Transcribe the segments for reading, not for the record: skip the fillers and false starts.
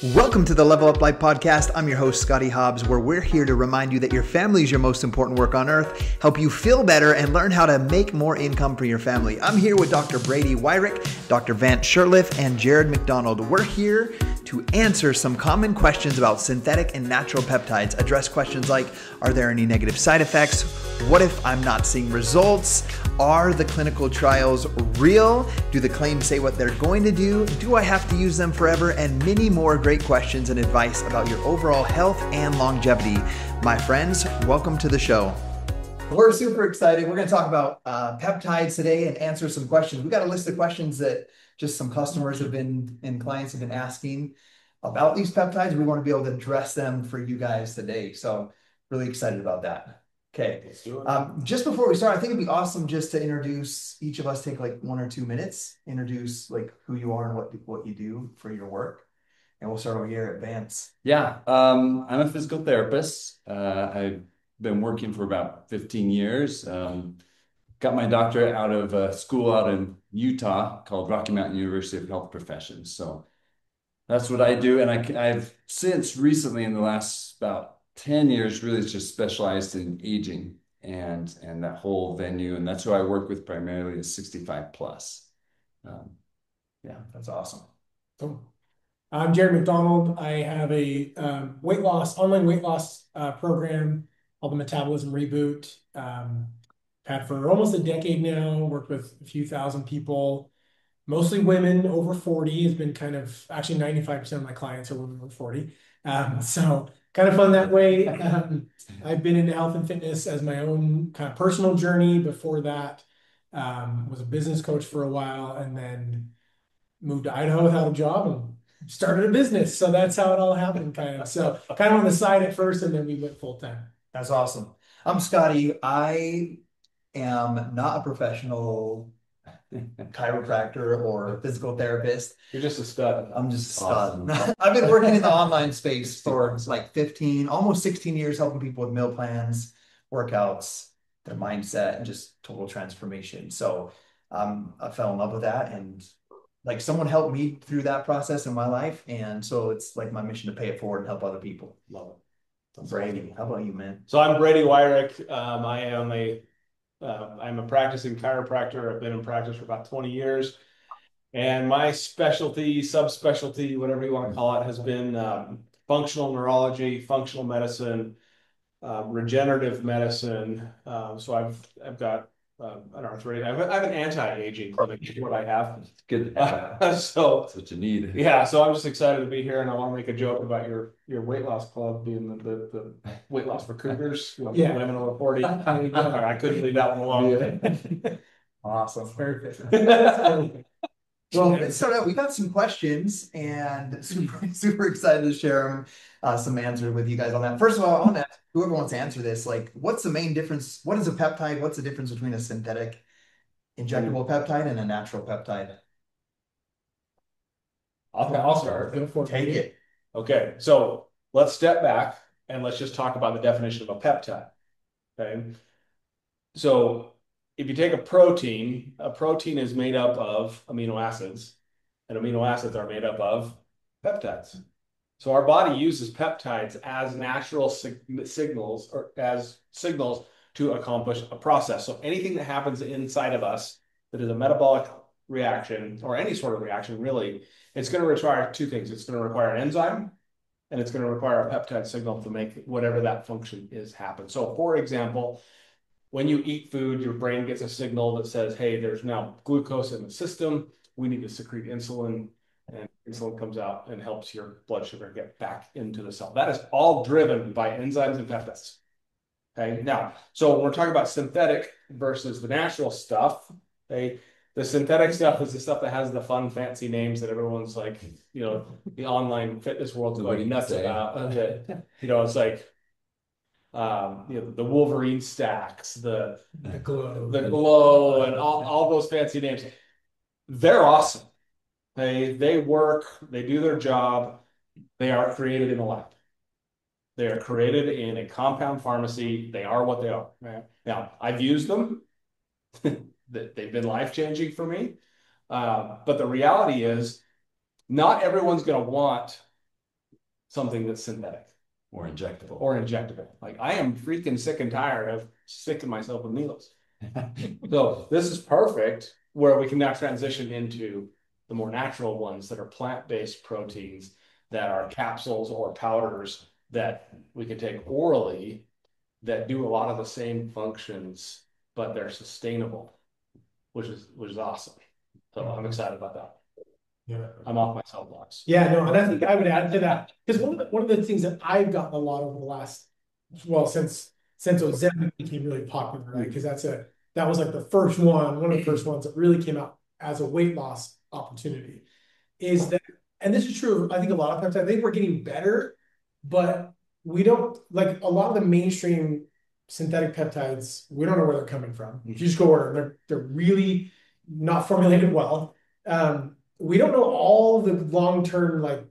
Welcome to the Level Up Life podcast. I'm your host, Scottie Hobbs, where we're here to remind you that your family is your most important work on earth, help you feel better, and learn how to make more income for your family. I'm here with Dr. Brady Wyrick, Dr. Vance Shurtleff, and Jared McDonald. We're here to answer some common questions about synthetic and natural peptides. Address questions like, are there any negative side effects? What if I'm not seeing results? Are the clinical trials real? Do the claims say what they're going to do? Do I have to use them forever? And many more great questions and advice about your overall health and longevity. My friends, welcome to the show. We're super excited. We're going to talk about peptides today and answer some questions. We got a list of questions that just some customers have been and clients have been asking about these peptides. We want to be able to address them for you guys today. So really excited about that. Okay. Let's do it. Just before we start, I think it'd be awesome just to introduce each of us, take like 1 or 2 minutes, introduce like who you are and what you do for your work. And we'll start over here at Vance. Yeah, I'm a physical therapist. I've been working for about 15 years. Got my doctorate out of a school out in Utah called Rocky Mountain University of Health Professions. So that's what I do. And I've since recently, in the last about 10 years, really just specialized in aging and that whole venue. And that's who I work with primarily is 65 plus. Yeah, that's awesome. Cool. I'm Jared McDonald. I have a online weight loss program called the Metabolism Reboot. Had for almost a decade now, worked with a few thousand people, mostly women over 40. Has been kind of, actually 95% of my clients are women over 40. So kind of fun that way. I've been into health and fitness as my own kind of personal journey. Before that, was a business coach for a while and then moved to Idaho without a job and started a business. So that's how it all happened, kind of. So kind of on the side at first, and then we went full time. That's awesome. I'm Scottie. I am not a professional chiropractor or physical therapist. You're just a stud. I'm just a stud. Awesome. I've been working in the online space for like 15, almost 16 years, helping people with meal plans, workouts, their mindset, and just total transformation. So I fell in love with that, and like someone helped me through that process in my life. And so it's like my mission to pay it forward and help other people. Love it. Brady, how about you, man? So I'm Brady Wyrick. I'm a practicing chiropractor. I've been in practice for about 20 years. And my specialty, subspecialty, whatever you want to call it, has been functional neurology, functional medicine, regenerative medicine. So I've got an arthritic. I have an anti-aging clinic. Is what I have. It's good. So That's what you need. yeah, so I'm just excited to be here, and I want to make a joke about your weight loss club being the weight loss for cougars, Yeah. women over 40. I couldn't leave that one alone. Awesome. Perfect. Well, let's start out. We got some questions and super excited to share some answers with you guys on that. First of all, I want to ask whoever wants to answer this, like, what's the main difference? What is a peptide? What's the difference between a synthetic injectable peptide and a natural peptide? I'll start. Take it. Okay, so let's step back and let's just talk about the definition of a peptide. Okay, so if you take a protein is made up of amino acids, and amino acids are made up of peptides. So our body uses peptides as natural signals or as signals to accomplish a process. So anything that happens inside of us that is a metabolic reaction or any sort of reaction, really, it's going to require two things. It's going to require an enzyme, and it's going to require a peptide signal to make whatever that function is happen. So for example, when you eat food, your brain gets a signal that says, hey, there's now glucose in the system. We need to secrete insulin, and insulin comes out and helps your blood sugar get back into the cell. That is all driven by enzymes and peptides. Okay, now, so when we're talking about synthetic versus the natural stuff, okay, the synthetic stuff is the stuff that has the fun, fancy names that everyone's like, the online fitness world's going nuts about. It's like, the Wolverine stacks, the glow, and all those fancy names. They're awesome. They work, they do their job. They are created in a lab. They are created in a compound pharmacy. They are what they are. Now, I've used them. They've been life-changing for me. But the reality is not everyone's going to want something that's synthetic or injectable. Like I am freaking sick and tired of sicking myself with needles. So this is perfect where we can now transition into the more natural ones that are plant-based proteins that are capsules or powders that we can take orally that do a lot of the same functions, but they're sustainable, which is awesome. So I'm excited about that. Yeah, I'm off my soapbox. Yeah, no, and I think I would add to that because one of the things that I've gotten a lot over the last, well, since Ozempic became really popular, right? Because that was like one of the first ones that really came out as a weight loss opportunity. Is that, and this is true of I think a lot of peptides. I think we're getting better, but we don't like a lot of the mainstream synthetic peptides. We don't know where they're coming from. If you just go order them, they're really not formulated well. We don't know all the long-term like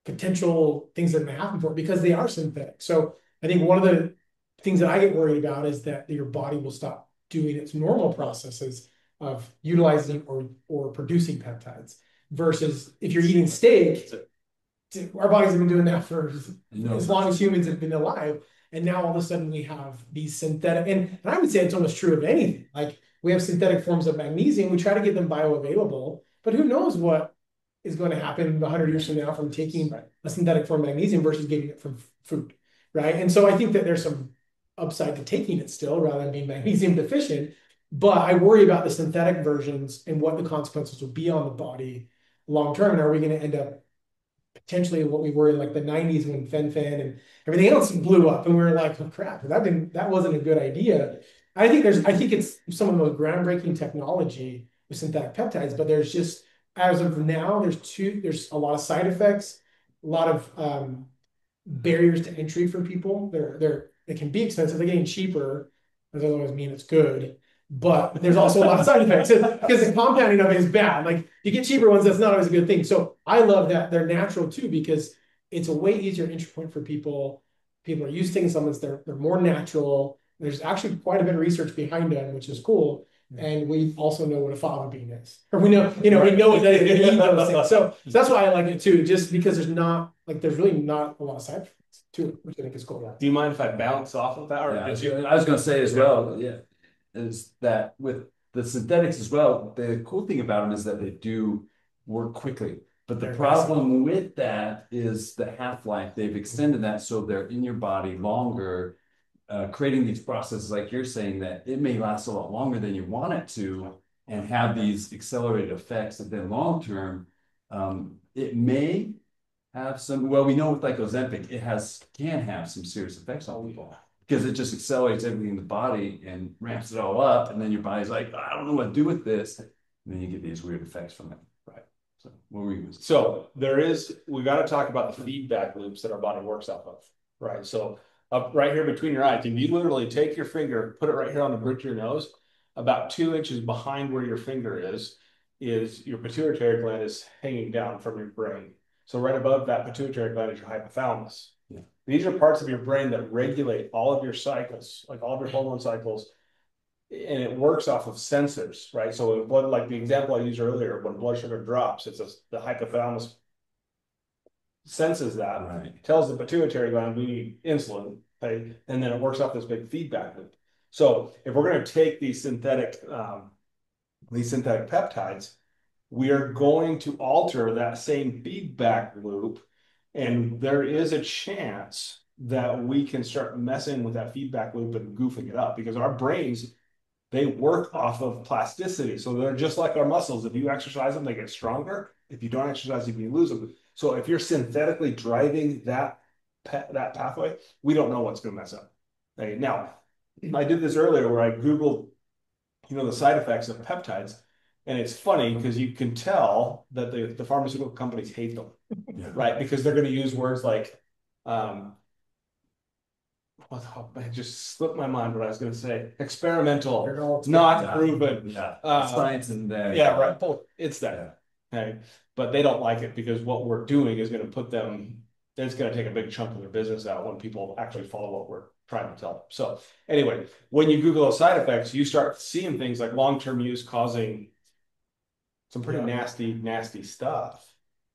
potential things that may happen for it because they are synthetic. So I think one of the things that I get worried about is that your body will stop doing its normal processes of utilizing or producing peptides versus if you're eating steak, our bodies have been doing that for as long as humans have been alive. And now all of a sudden we have these synthetic, and I would say it's almost true of anything. Like we have synthetic forms of magnesium. We try to get them bioavailable, but who knows what is going to happen 100 years from now from taking a synthetic form of magnesium versus getting it from food, right? And so I think that there's some upside to taking it still rather than being magnesium deficient. But I worry about the synthetic versions and what the consequences will be on the body long term. And are we going to end up potentially what we were in like the 90s when fen-phen and everything else blew up and we were like, oh crap, that wasn't a good idea. I think it's some of the most groundbreaking technology with synthetic peptides, but there's just as of now, there's a lot of side effects, a lot of barriers to entry for people. They can be expensive. They're getting cheaper. That doesn't always mean it's good. But there's also a lot of side effects because the compounding of it is bad. Like you get cheaper ones, that's not always a good thing. So I love that they're natural too because it's a way easier entry point for people. People are used to taking supplements. They're more natural. There's actually quite a bit of research behind them, which is cool. And we also know what a fava bean is, or we know what that is. Eat those things. So that's why I like it too, just because there's really not a lot of side effects to it, which I think is cool. Do you mind if I bounce off of that? Or I was going to say as well, is that with the synthetics as well, the cool thing about them is that they do work quickly. But the problem with that is the half-life. They've extended that so they're in your body longer, creating these processes like you're saying that it may last a lot longer than you want it to and have these accelerated effects that then long-term, it may have some, well, we know with like Ozempic, can have some serious effects on people. Because it just accelerates everything in the body and ramps it all up. And then your body's like, I don't know what to do with this. And then you get these weird effects from it. Right. So what were you going to say? So we got to talk about the feedback loops that our body works off of. Right. So up right here between your eyes, if you literally take your finger, put it right here on the bridge of your nose, about 2 inches behind where your finger is your pituitary gland is hanging down from your brain. So right above that pituitary gland is your hypothalamus. These are parts of your brain that regulate all of your cycles, like all of your hormone cycles, and it works off of sensors, right? So blood, like the example I used earlier, when blood sugar drops, the hypothalamus senses that, right, tells the pituitary gland we need insulin, okay? And then it works off this big feedback loop. So if we're going to take these synthetic peptides, we are going to alter that same feedback loop. And there is a chance that we can start messing with that feedback loop and goofing it up because our brains, they work off of plasticity. So they're just like our muscles. If you exercise them, they get stronger. If you don't exercise them, you lose them. So if you're synthetically driving that pathway, we don't know what's going to mess up. Okay? Now, I did this earlier where I Googled, the side effects of peptides. And it's funny because you can tell that the pharmaceutical companies hate them, right? Because they're going to use words like, it just slipped my mind what I was going to say. Experimental, not proven. Science in there. Yeah, right. It's that. Yeah. Okay. But they don't like it because what we're doing is going to put them, it's going to take a big chunk of their business out when people actually follow what we're trying to tell them. So anyway, when you Google those side effects, you start seeing things like long-term use causing some pretty nasty stuff.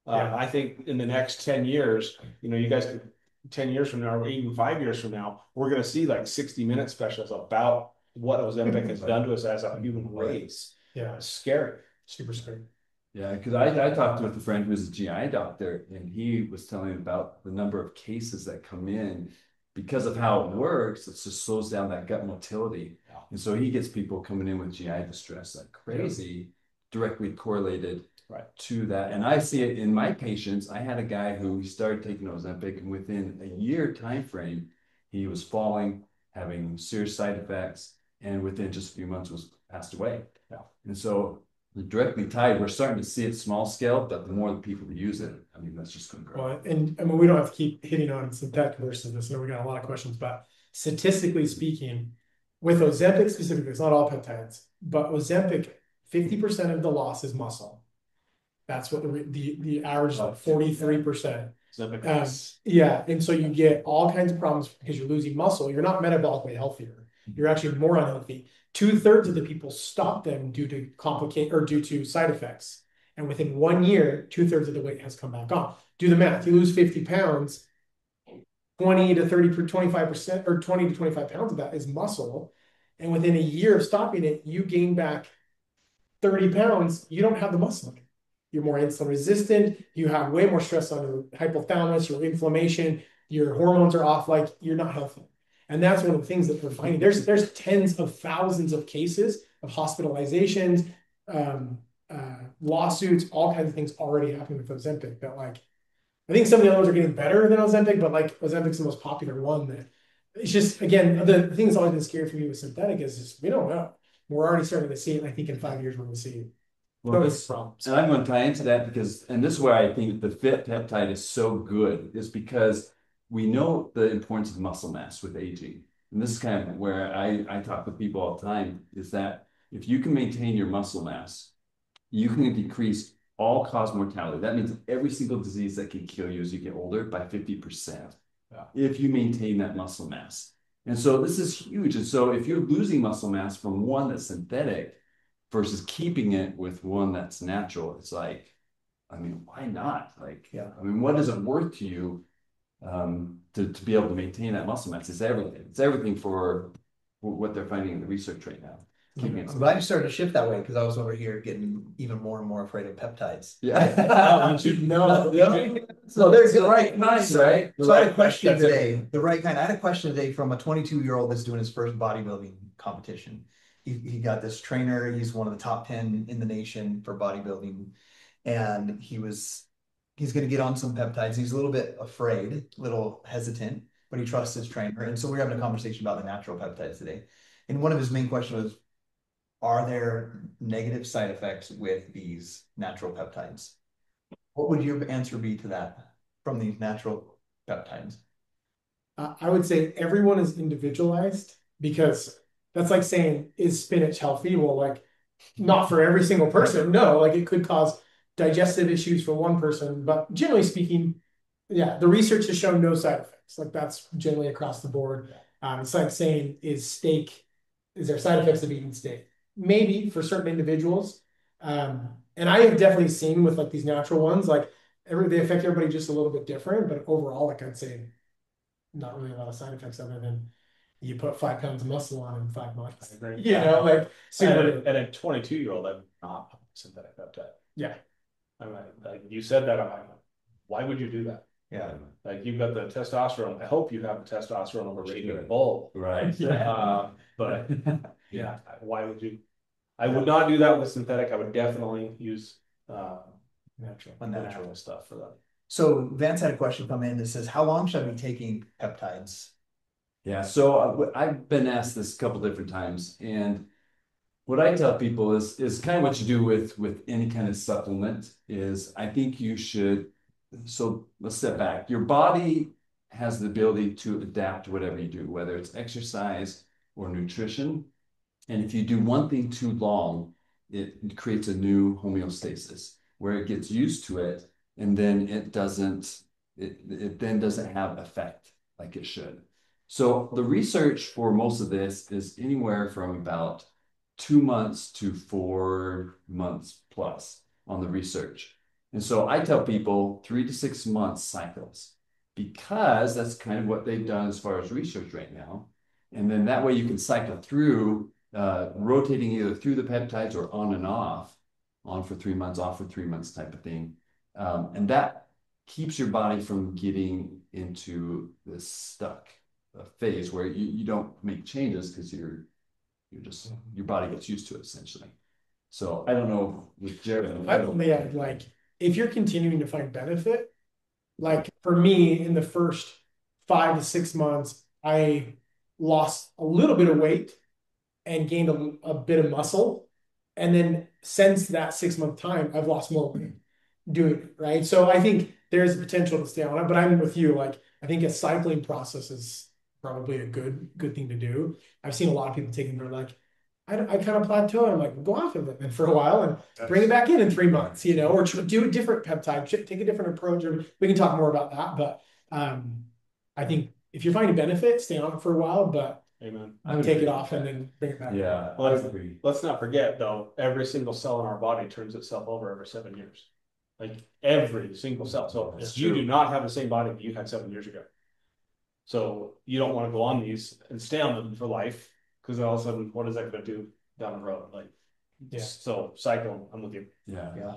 Yeah. I think in the next 10 years, you guys could, 10 years from now, or even 5 years from now, we're going to see like 60-minute specials about what Ozempic has done to us as a human race. Yeah. It's scary. Super scary. Yeah, because I talked with a friend who was a GI doctor, and he was telling me about the number of cases that come in because of how it works. It just slows down that gut motility. Yeah. And so he gets people coming in with GI distress like crazy, directly correlated to that. And I see it in my patients. I had a guy who he started taking Ozempic, and within a year time frame, he was falling, having serious side effects, and within just a few months was passed away. Yeah. And so directly tied. We're starting to see it small scale, but the more the people that use it, I mean, that's just going to grow. Well, and I mean, we don't have to keep hitting on synthetic versus this. I know we got a lot of questions, but statistically speaking, with Ozempic specifically, it's not all peptides, but Ozempic, 50% of the loss is muscle. That's what the average is, like 43%. Yeah, and so you get all kinds of problems because you're losing muscle. You're not metabolically healthier. You're actually more unhealthy. 2/3 of the people stop them due to side effects. And within 1 year, 2/3 of the weight has come back on. Do the math. You lose 50 pounds, 20 to 30 per 25%, or 20 to 25 pounds of that is muscle. And within a year of stopping it, you gain back 30 pounds. You don't have the muscle. You're more insulin resistant. You have way more stress on your hypothalamus, your inflammation, your hormones are off, like you're not healthy. And that's one of the things that we're finding. There's tens of thousands of cases of hospitalizations, lawsuits, all kinds of things already happening with Ozempic. That, like, I think some of the others are getting better than Ozempic, but like Ozempic's the most popular one. That it's just, again, the thing that's always been scary for me with synthetic is just, we don't know. We're already starting to see it, and I think in 5 years we're going to see it. Well, and I'm going to tie into that because, and this is where I think the fit peptide is so good, is because we know the importance of muscle mass with aging. And this is kind of where I talk with people all the time, is that if you can maintain your muscle mass, you can decrease all-cause mortality. That means every single disease that can kill you as you get older by 50%, if you maintain that muscle mass. And so this is huge. And so if you're losing muscle mass from one that's synthetic versus keeping it with one that's natural, it's like, I mean, why not? Like, I mean, what is it worth to you to be able to maintain that muscle mass? It's everything. It's everything for what they're finding in the research right now. I'm glad you started to shift that way, because I was over here getting even more and more afraid of peptides. Yeah. So there's the right nice, right? So I had a question today, the right kind. I had a question today from a 22-year-old that's doing his first bodybuilding competition. He got this trainer. He's one of the top 10 in the nation for bodybuilding, and he's going to get on some peptides. He's a little bit afraid, a little hesitant, but he trusts his trainer. And so we're having a conversation about the natural peptides today. And one of his main questions was, are there negative side effects with these natural peptides? What would your answer be to that from these natural peptides? I would say everyone is individualized, because that's like saying, is spinach healthy? Well, like, not for every single person. No, like it could cause digestive issues for one person, but generally speaking, yeah, the research has shown no side effects. Like, that's generally across the board. It's like saying, is there side effects of eating steak? Maybe for certain individuals. And I have definitely seen with like these natural ones, like they affect everybody just a little bit different, but overall, like, I'd say not really a lot of side effects other than you put 5 pounds of muscle on in 5 months. You know, like and a 22-year-old, I'm not synthetic peptide. Yeah. I'm like, you said that, I'm like, why would you do that? Yeah. Like, you've got the testosterone. I hope you have the testosterone over Raging Bull. Right. But yeah, why would you? I would not do that with synthetic. I would definitely use natural stuff for that. So Vance had a question come in that says, how long should I be taking peptides? Yeah, so I've been asked this a couple different times, and what I tell people is kind of what you do with any kind of supplement is, I think you should, so let's step back. Your body has the ability to adapt to whatever you do, whether it's exercise or nutrition. And if you do one thing too long, it creates a new homeostasis where it gets used to it, and then it then doesn't have effect like it should. So the research for most of this is anywhere from about 2 months to 4 months plus on the research. And so I tell people 3 to 6 months cycles, because that's kind of what they've done as far as research right now. And then that way you can cycle through, rotating either through the peptides or on and off, on for 3 months, off for 3 months type of thing. And that keeps your body from getting into this stuck phase where you don't make changes because you're just, your body gets used to it essentially. So I don't know with Jared. Yeah, like if you're continuing to find benefit, like for me in the first 5 to 6 months, I lost a little bit of weight and gained a bit of muscle. And then since that 6 month time, I've lost more weight doing it, right? So I think there's potential to stay on it, but I'm with you. Like I think a cycling process is probably a good thing to do. I've seen a lot of people taking their like, I kind of plateau. I'm like, go off of it and for a while and bring it back in 3 months, or do a different peptide, take a different approach. Or we can talk more about that, but I think if you're finding benefit, stay on it for a while, but Amen. take it off and then bring it back. Yeah, let's not forget though, every single cell in our body turns itself over every 7 years. Like every single cell. So you do not have the same body that you had 7 years ago. So you don't want to go on these and stay on them for life, because all of a sudden, what is that going to do down the road? Like, Yeah. So cycle, I'm with you. yeah.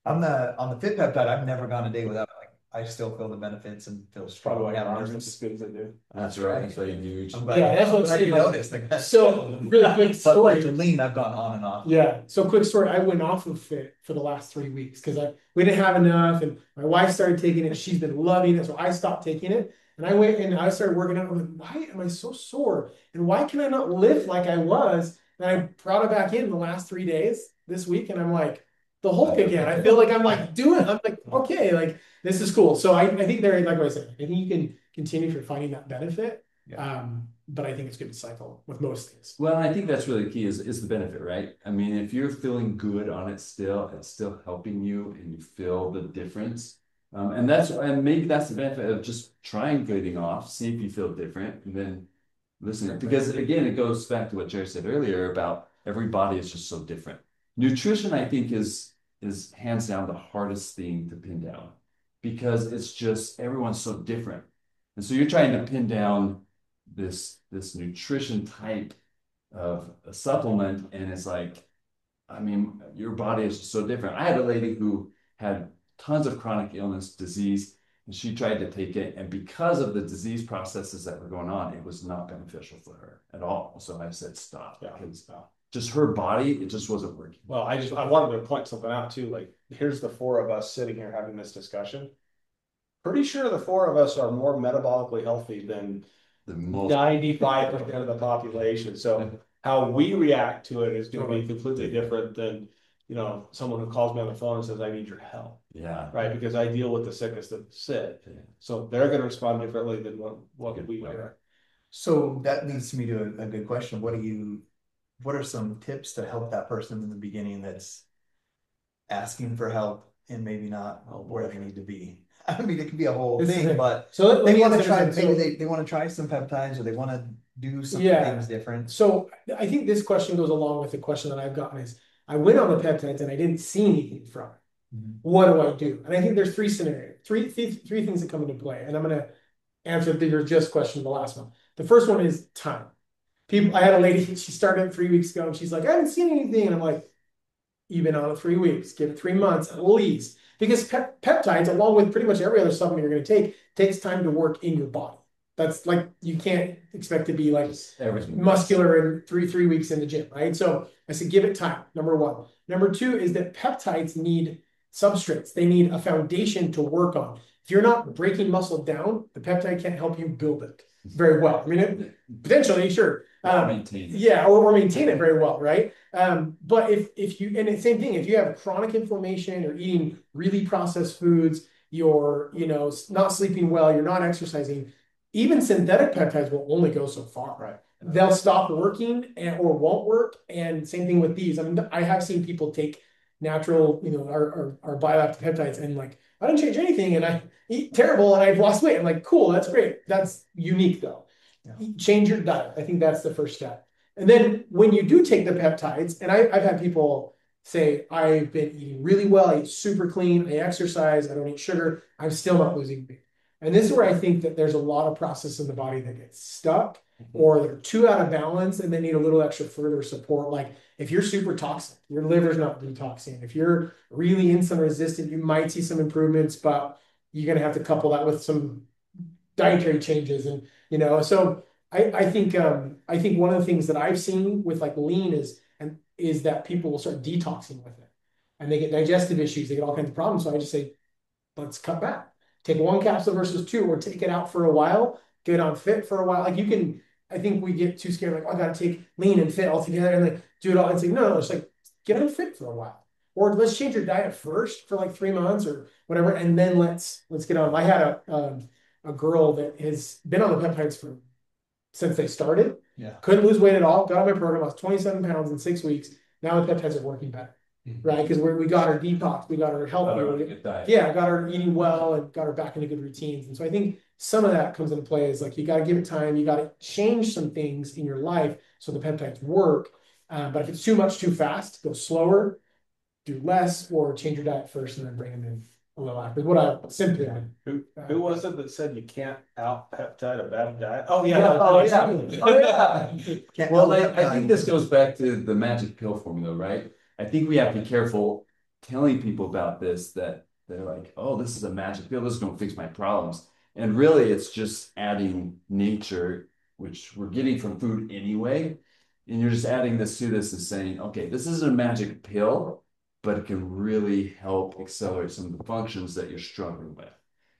On the fit peptide, I've never gone a day without it. Like I still feel the benefits and feel strong. Probably Yeah, arms as good as they do. That's right. That's like huge. I'm glad, Yeah, that's what I'm glad you saying. noticed. Like, So really quick but like story. to lean, I've gone on and off. Yeah. So quick story. I went off of fit for the last 3 weeks because we didn't have enough, and my wife started taking it. She's been loving it, so I stopped taking it. And I went and I started working out. I'm like, why am I so sore? And why can I not lift like I was? And I brought it back in the last 3 days this week, and I'm like the Hulk again. I feel like I'm like doing. I'm like, okay, like this is cool. So I think there, like what I said, I think you can continue for finding that benefit. Yeah. But I think it's good to cycle with most things. Well, I think that's really the key is the benefit, right? I mean, if you're feeling good on it still, it's still helping you and you feel the difference. And maybe that's the benefit of just trying getting off, see if you feel different, and then listen. Because again, it goes back to what Jerry said earlier about every body is just so different. Nutrition, I think, is hands down the hardest thing to pin down, because it's just everyone's so different. And so you're trying to pin down this nutrition type of a supplement, and it's like, I mean, your body is just so different. I had a lady who had tons of chronic illness, disease, and she tried to take it, and because of the disease processes that were going on, it was not beneficial for her at all. So I said stop, because just her body, it just wasn't working. Well, I wanted to point something out too. Like, here's the four of us sitting here having this discussion. Pretty sure the four of us are more metabolically healthy than The most 95% of the population. So how we react to it is going to be completely different than, someone who calls me on the phone and says, I need your help. Yeah. Right. Because I deal with the sickest of the sick. Yeah. So they're going to respond differently than what we do. So that leads me to a good question. What are some tips to help that person in the beginning that's asking for help and maybe not where they need to be? I mean, it could be a whole thing, but so they want to try. Maybe they want to try some peptides, or they want to do some things different. So I think this question goes along with the question that I've gotten is, I went on the peptides and I didn't see anything from it. Mm-hmm. What do I do? And I think there's three scenarios, three things that come into play. And I'm going to answer your just question, the last one. The first one is time. I had a lady, she started 3 weeks ago, and she's like, I haven't seen anything. And I'm like, you've been on it 3 weeks, give it 3 months at least. Because peptides, along with pretty much every other supplement you're going to take, takes time to work in your body. That's like, you can't expect to be like muscular in three weeks in the gym, right? So I said, give it time, number one. Number two is that peptides need substrates. They need a foundation to work on. If you're not breaking muscle down, the peptide can't help you build it very well. I mean, potentially, sure. Maintain it. Yeah, or maintain it very well, right? But if you, and the same thing, if you have chronic inflammation, or eating really processed foods, you're, not sleeping well, you're not exercising, even synthetic peptides will only go so far. Right. They'll stop working or won't work. And same thing with these. I mean, I have seen people take natural, our bioactive peptides, and like, I didn't change anything and I eat terrible and I've lost weight. I'm like, cool, that's great. That's unique though. Yeah. Change your diet. I think that's the first step. And then when you do take the peptides, and I've had people say, I've been eating really well, I eat super clean, I exercise, I don't eat sugar, I'm still not losing weight. And this is where I think that there's a lot of processes in the body that get stuck or they're too out of balance and they need a little extra further support. Like if you're super toxic, your liver's not detoxing. If you're really insulin resistant, you might see some improvements, but you're going to have to couple that with some dietary changes. And, so I think one of the things that I've seen with like lean is that people will start detoxing with it and they get digestive issues, they get all kinds of problems. So I just say, let's cut back. Take one capsule versus two, or take it out for a while, get on fit for a while. Like I think we get too scared, like, oh, I gotta take lean and fit all together and like do it all. It's like, no, it's like get on fit for a while. Or let's change your diet first for like 3 months or whatever, and then let's get on. I had a girl that has been on the peptides since they started. Yeah. Couldn't lose weight at all. Got on my program, lost 27 pounds in 6 weeks. Now the peptides are working better. Right, because we got her detox, we got her healthy, got her eating well, and got her back into good routines. And so I think some of that comes into play is like you got to give it time, you got to change some things in your life so the peptides work. But if it's too much too fast, go slower, do less, or change your diet first and then bring them in a little after. What I simply Who was it that said you can't out peptide a bad diet? Oh yeah. Well, I think this goes back to the magic pill formula, right? I think we have to be careful telling people about this, that they're like, oh, this is a magic pill, this is going to fix my problems. And really, it's just adding nature, which we're getting from food anyway. And you're just adding this to this and saying, okay, this isn't a magic pill, but it can really help accelerate some of the functions that you're struggling with.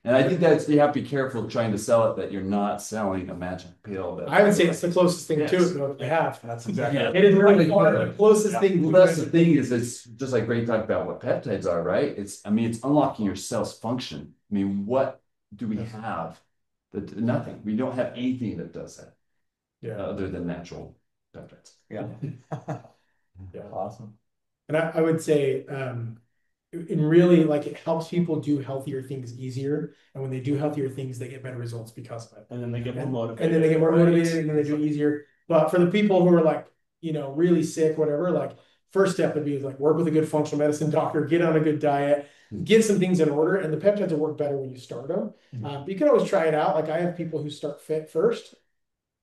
And I think that's, you have to be careful trying to sell it, that you're not selling a magic pill. I would say it's the closest thing to it that they have. That's exactly right. It is really the closest thing. Well, that's the thing, is it's just like Ray talked about what peptides are, right? It's unlocking your cell's function. I mean, what do we have? Nothing. We don't have anything that does that. Other than natural peptides. Yeah. Yeah. Awesome. And I would say, and really, like, it helps people do healthier things easier. And when they do healthier things, they get better results because of it. And then they get more motivated. And then they get more motivated and then they do it easier. But for the people who are like, really sick, whatever, like, first step would be like work with a good functional medicine doctor, get on a good diet, get some things in order. And the peptides will work better when you start them. You can always try it out. Like, I have people who start fit first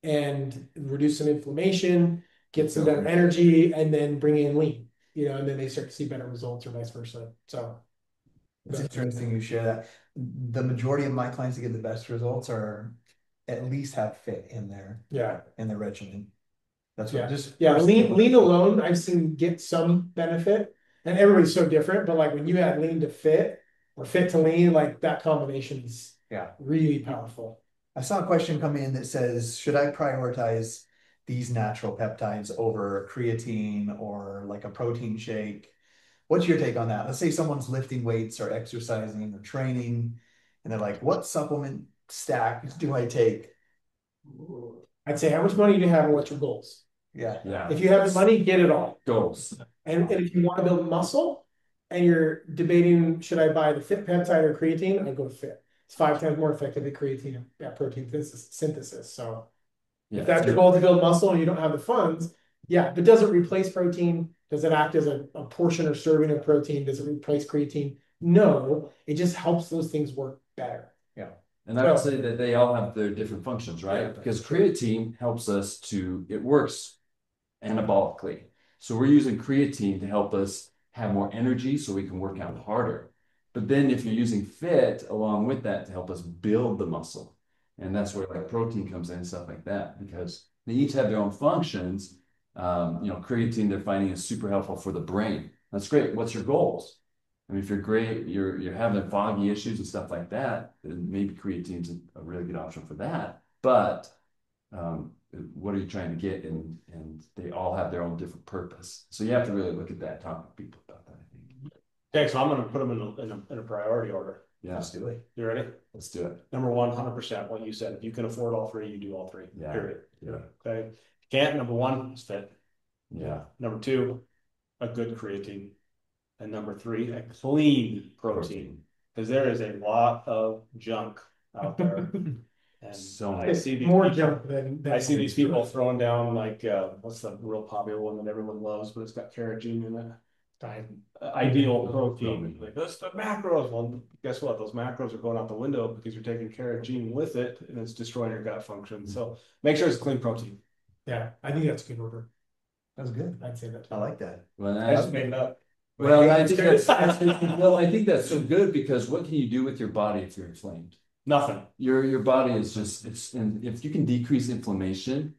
and reduce some inflammation, get some better energy, and then bring in lean. And then they start to see better results or vice versa. So it's interesting you share that. The majority of my clients that get the best results are at least have fit in their regimen. That's what lean alone I've seen get some benefit, and everybody's so different. But like when you add lean to fit or fit to lean, like that combination is really powerful. I saw a question come in that says, should I prioritize these natural peptides over creatine or like a protein shake? What's your take on that? Let's say someone's lifting weights or exercising or training, and they're like, what supplement stack do I take? I'd say, how much money do you have and what's your goals? Yeah. If you have money, get it all. Goals. And if you want to build muscle and you're debating, should I buy the fit peptide or creatine? I'd go fit. It's 5 times more effective at creatine at protein synthesis. So if that's your goal, to build muscle and you don't have the funds, but does it replace protein? Does it act as a portion or serving of protein? Does it replace creatine? No, it just helps those things work better. Yeah. And I would say that they all have their different functions, right? Because creatine helps us it works anabolically. So we're using creatine to help us have more energy so we can work out harder. But then if you're using fit along with that to help us build the muscle, and that's where like protein comes in and stuff like that, because they each have their own functions. Creatine they're finding is super helpful for the brain. That's great. What's your goals? I mean, if you're having foggy issues and stuff like that, then maybe creatine's a really good option for that. But what are you trying to get? And they all have their own different purpose. So you have to really look at that, talk to people about that, I think. Okay, so I'm going to put them in a priority order. Yeah. Let's do it. You ready? Let's do it. Number one, 100%, what you said. If you can afford all three, you do all three. Yeah. Period. Yeah. Okay. If you can't, number one is fit. Yeah. Number two, a good creatine. And number three, a clean protein. Because there is a lot of junk out there. And so I see these more people, junk than I see these people throwing down like what's the real popular one that everyone loves, but it's got carrageenan in it? ideal protein. Like, that's the macros. Well, guess what? Those macros are going out the window because you're taking carrotene with it, and it's destroying your gut function. So make sure it's clean protein. Yeah, I think that's a good order. That's good. I'd say that too. I like that. Well, I just made it up. well, I think that's so good because what can you do with your body if you're inflamed? Nothing. Your body is just and if you can decrease inflammation.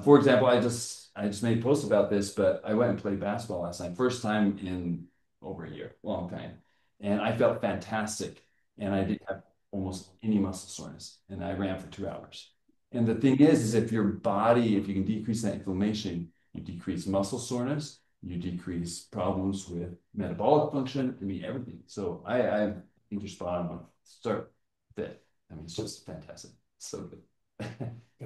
For example, I just made a post about this, but I went and played basketball last night, first time in over a year, long time, and I felt fantastic, and I didn't have almost any muscle soreness, and I ran for 2 hours. And the thing is if your body, if you can decrease that inflammation, you decrease muscle soreness, you decrease problems with metabolic function, I mean everything. So I think you're spot on. Start fit. I mean, it's just fantastic. So good.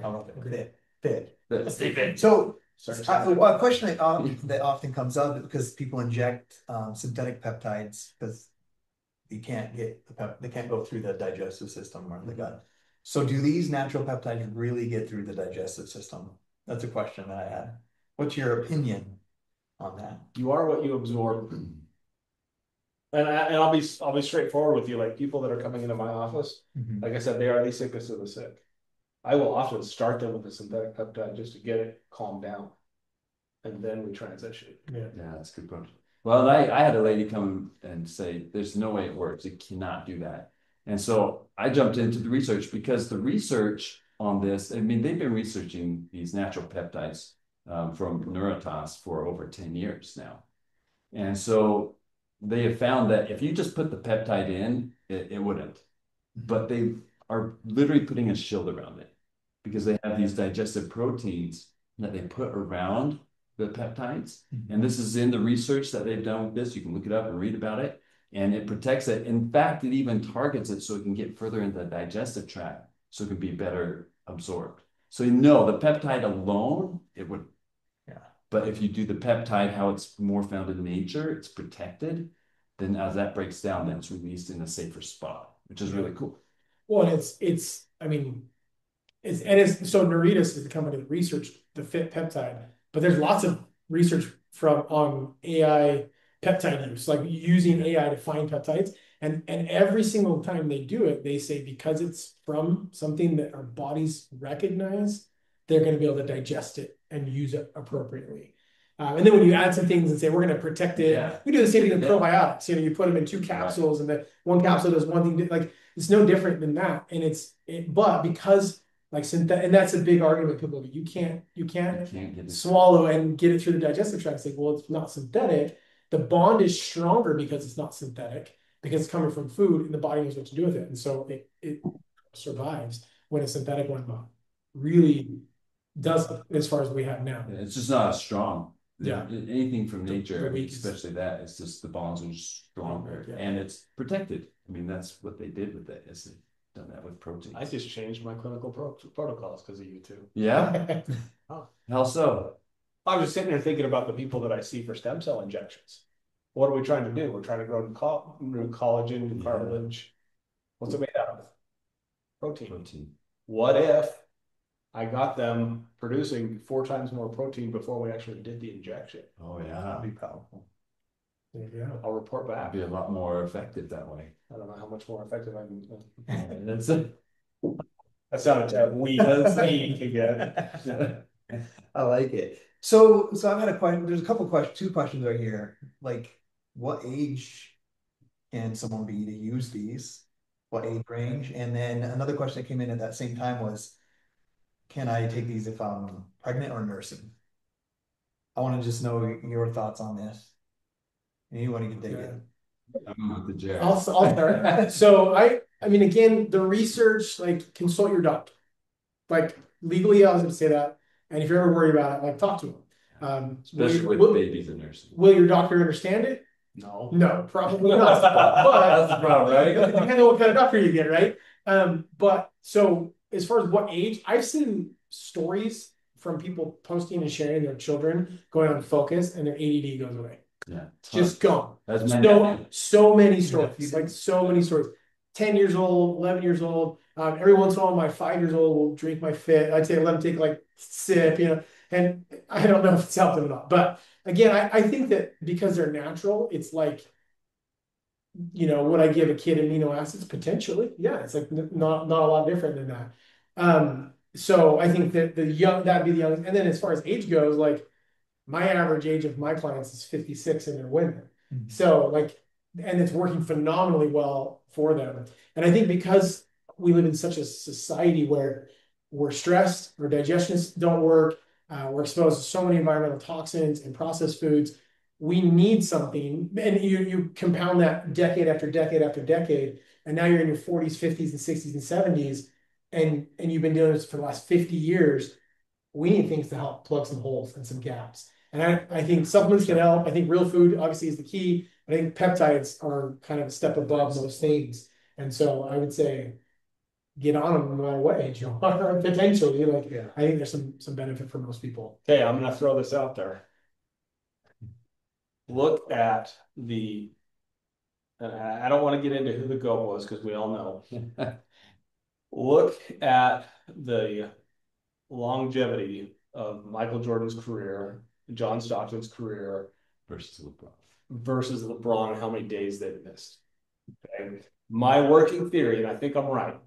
I love it. Fit. Stay fit. So, a question that often comes up because people inject synthetic peptides because you can't get they can't go through the digestive system or the gut. So, do these natural peptides really get through the digestive system? That's a question that I had. What's your opinion on that? You are what you absorb. And I'll be straightforward with you. Like people that are coming into my office, like I said, they are the sickest of the sick. I will often start them with a synthetic peptide just to get it calmed down, and then we transition. Yeah, that's a good point. Well, I had a lady come and say, "There's no way it works. It cannot do that." And so I jumped into the research because the research on this, I mean, they've been researching these natural peptides from Neuritas for over 10 years now, and so they have found that if you just put the peptide in, it wouldn't. But they are literally putting a shield around it because they have these digestive proteins that they put around the peptides. And this is in the research that they've done with this. You can look it up and read about it. And it protects it. In fact, it even targets it so it can get further into the digestive tract so it can be better absorbed. So no, the peptide alone, it would. Yeah. But if you do the peptide, how it's more found in nature, it's protected. Then as that breaks down, then it's released in a safer spot, which is really cool. Well, I mean, so Neuritas is the company that researched the fit peptide, but there's lots of research on AI peptide use, like using AI to find peptides. And every single time they do it, they say because it's from something that our bodies recognize, they're going to be able to digest it and use it appropriately. And then when you add some things and say we're going to protect it, we do the same thing with probiotics. You put them in 2 capsules, and the one capsule does one thing. Like it's no different than that. And but because like synthetic, and that's a big argument. People, you can't swallow and get it through the digestive tract. Say, well, it's not synthetic. The bond is stronger because it's not synthetic, because it's coming from food, and the body knows what to do with it, and so it survives when a synthetic one really does as far as we have now. It's just not as strong. Yeah, anything from nature, especially that, it's just the bonds are stronger and it's protected. I mean, that's what they did with it. Is they've done that with protein. I just changed my clinical protocols because of you two. Yeah. How so? I was just sitting there thinking about the people that I see for stem cell injections. What are we trying to do? We're trying to grow new collagen, new cartilage. What's it made out of? Protein. What if I got them producing 4 times more protein before we actually did the injection? Oh yeah, that'd be powerful. Yeah, I'll report back. It'd be a lot more effective that way. I don't know how much more effective I can. That's it. That sounded weak. Again. I like it. So I've had a question. There's a couple questions, 2 questions right here. Like, what age can someone be to use these? What age range? And then another question that came in at that same time was, can I take these if I'm pregnant or nursing? I want to just know your thoughts on this. Anyone can take it. I'm with the Jared. I'll start. So I mean, again, the research, like, consult your doctor. Like, legally, I was going to say that. And if you're ever worried about it, like, talk to them. Especially with babies and nursing. Will your doctor understand it? No, probably not. But that's the problem, right? Depending on what kind of doctor you get, right? But so as far as what age, I've seen stories from people posting and sharing their children going on Focus, and their ADD goes away. Yeah, just gone. That's so many stories, like so many stories. 10 years old, 11 years old. Every once in a while, my 5 years old will drink my fit. I'd say let him take like sip, And I don't know if it's helped them or not. But again, I think that because they're natural, it's like, would I give a kid amino acids? Potentially. Yeah, it's like not a lot different than that. So I think that that'd be the young. And then as far as age goes, like my average age of my clients is 56 and they're women. Mm-hmm. So like, and it's working phenomenally well for them. And I think because we live in such a society where we're stressed, our digestions don't work, we're exposed to so many environmental toxins and processed foods. We need something, and you compound that decade after decade after decade, and now you're in your 40s, 50s, and 60s and 70s, and you've been doing this for the last 50 years. We need things to help plug some holes and some gaps. And I think supplements can help. I think real food obviously is the key. I think peptides are kind of a step above those things. And so I would say get on them no matter what age you are, potentially. Like, yeah. I think there's some benefit for most people. Okay, I'm going to throw this out there. Look at I don't want to get into who the GOAT was because we all know. Look at the longevity of Michael Jordan's career, John Stockton's career versus LeBron. How many days they've missed. Okay. My working theory, and I think I'm right,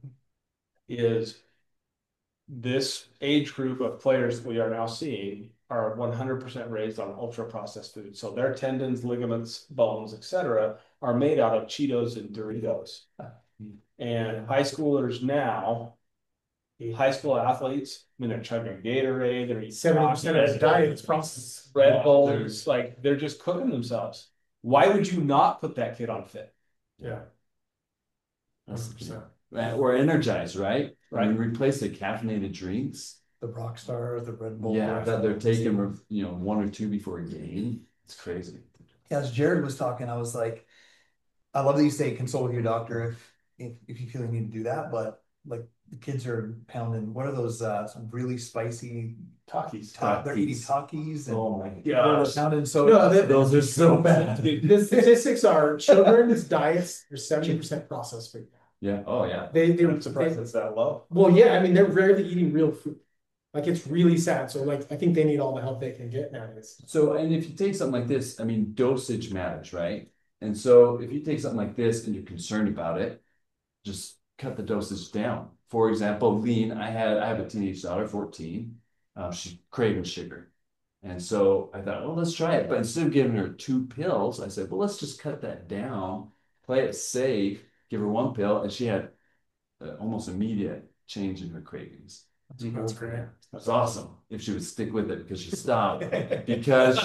is this age group of players that we are now seeing are 100% raised on ultra-processed food. So their tendons, ligaments, bones, etc., are made out of Cheetos and Doritos. And high schoolers now, high school athletes, I mean, they're chugging Gatorade, they're eating 70% of the diet is processed. Red Bulls, like they're just cooking themselves. Why would you not put that kid on fit? Yeah. 100%. Or energized, right? Right. I mean, replace the caffeinated drinks. The Rockstar, the Red Bull. Yeah, that they're taking, one or two before a game. It's crazy. Yeah, as Jared was talking, I was like, I love that you say consult with your doctor if you feel you need to do that, but like the kids are pounding, what are those some really spicy Takis? They're eating Takis. And oh my gosh. Pounding so those are so bad. The statistics are children's diets are 70% processed food. Yeah. Oh yeah. I'm surprised it's that low. Well, yeah, I mean they're rarely eating real food. Like it's really sad. So like I think they need all the help they can get nowadays. So and if you take something like this, I mean dosage matters, right? And so if you take something like this and you're concerned about it, just cut the dosage down. For example, lean. I have a teenage daughter, 14. She's craving sugar. And so I thought, well, let's try it. But instead of giving her 2 pills, I said, well, let's just cut that down, play it safe, give her 1 pill. And she had almost immediate change in her cravings. That's great. That's awesome. If she would stick with it because she stopped because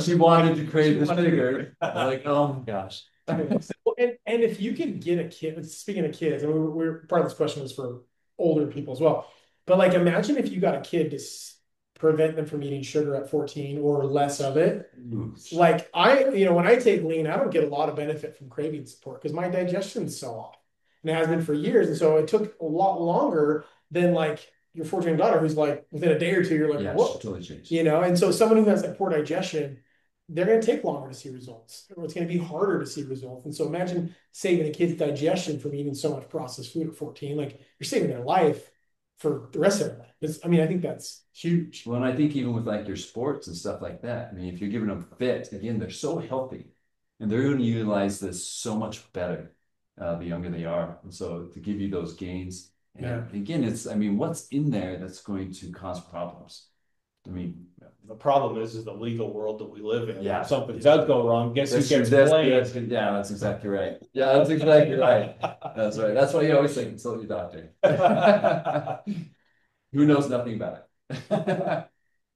she wanted to crave the sugar. I'm like, oh my gosh. And if you can get a kid, speaking of kids, and we're part of this question was for older people as well. But like, imagine if you got a kid to prevent them from eating sugar at 14 or less of it. Like when I take lean, I don't get a lot of benefit from craving support because my digestion's so off, and it has been for years. And so it took a lot longer than like your 14-year-old daughter, who's like within a day or two, you're like, whoa, totally changed. And so someone who has that poor digestion, they're going to take longer to see results, or it's going to be harder to see results. And so imagine saving a kid's digestion from eating so much processed food at 14. Like you're saving their life for the rest of their life. I think that's huge. Well, and I think even with like your sports and stuff like that, I mean, if you're giving them fit, again, they're so healthy and they're going to utilize this so much better the younger they are. And so to give you those gains, and again, what's in there that's going to cause problems? I mean, the problem is the legal world that we live in. Yeah. If something does go wrong, guess who gets blamed? Yeah, that's exactly right. Yeah, that's exactly right. That's right. That's why you always say consult your doctor. Who knows nothing about it.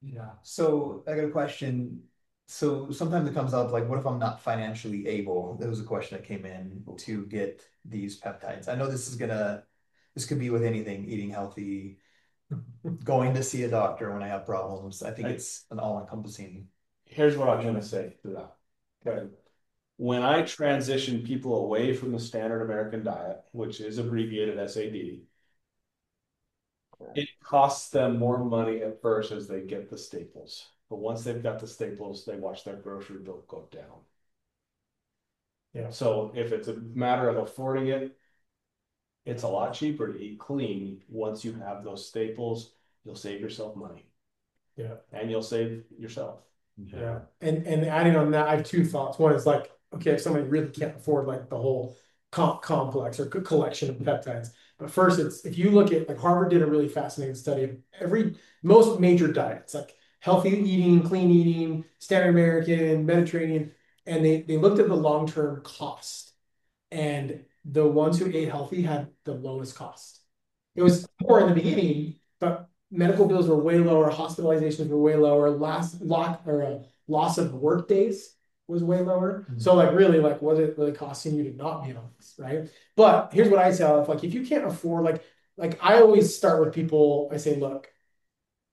Yeah. So I got a question. So sometimes it comes up like, what if I'm not financially able? There was a question that came in to get these peptides. I know this could be with anything, eating healthy, going to see a doctor when I have problems. I think it's an all-encompassing. Here's what I'm going to say to that. Okay. When I transition people away from the standard American diet, which is abbreviated SAD, it costs them more money at first as they get the staples. But once they've got the staples, they watch their grocery bill go down. Yeah. So if it's a matter of affording it, it's a lot cheaper to eat clean. Once you have those staples, you'll save yourself money. Yeah. and you'll save yourself. Yeah. And adding on that, I have two thoughts. One is like, okay, if somebody really can't afford like the whole complex or collection of peptides. But first, it's if you look at like Harvard did a really fascinating study of most major diets, like healthy eating, clean eating, standard American, Mediterranean, and they looked at the long-term cost. And the ones who ate healthy had the lowest cost. It was more in the beginning, but medical bills were way lower, hospitalizations were way lower, loss of work days was way lower. So like really, like was it really costing you to not be on this, right? But here's what I tell, if you can't afford, like I always start with people, I say, look,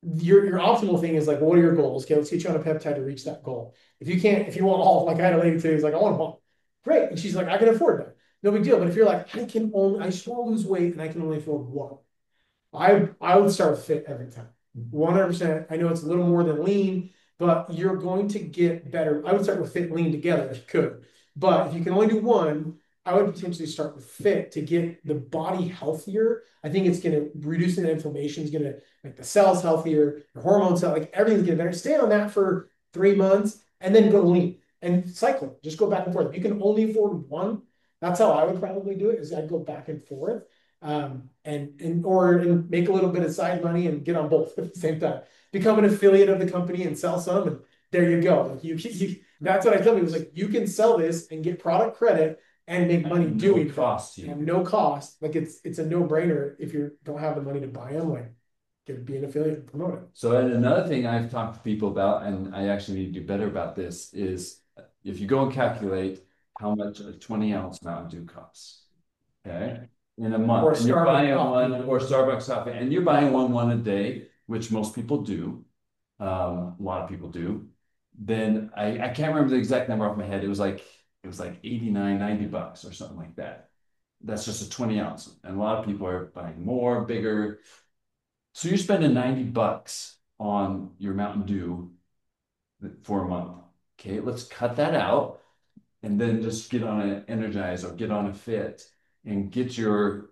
your optimal thing is like, what are your goals? Okay, let's get you on a peptide to reach that goal. If you want all, like I had a lady today who's like, I want a pump. Great. And she's like, I can afford that. No big deal. But if you're like, I just want to lose weight and I can only afford one, I would start with fit every time. 100%. I know it's a little more than lean, but you're going to get better. I would start with fit and lean together if you could. But if you can only do one, I would potentially start with fit to get the body healthier. I think it's going to reduce the inflammation, is going to make the cells healthier, your hormones, like everything's getting better. Stay on that for 3 months and then go lean and cycle. Just go back and forth. If you can only afford one, that's how I would probably do it, is I'd go back and forth. And make a little bit of side money and get on both at the same time. Become an affiliate of the company and sell some, and there you go. Like that's what I tell people, is like you can sell this and get product credit and make money doing no cost to you. Have no cost. Like it's a no-brainer if you don't have the money to buy them. Like be an affiliate and promote it. So and another thing I've talked to people about, and I actually need to do better about this, is if you go and calculate how much a 20-ounce Mountain Dew costs, okay, in a month, Or and you're Starbucks buying coffee. one, or Starbucks coffee, and you're buying one a day, which most people do, a lot of people do, then I can't remember the exact number off my head. It was like 89, $90 or something like that. That's just a 20 ounce. And a lot of people are buying more, bigger. So you're spending $90 on your Mountain Dew for a month. Okay, let's cut that out and then just get on an Energize or get on a Fit and get your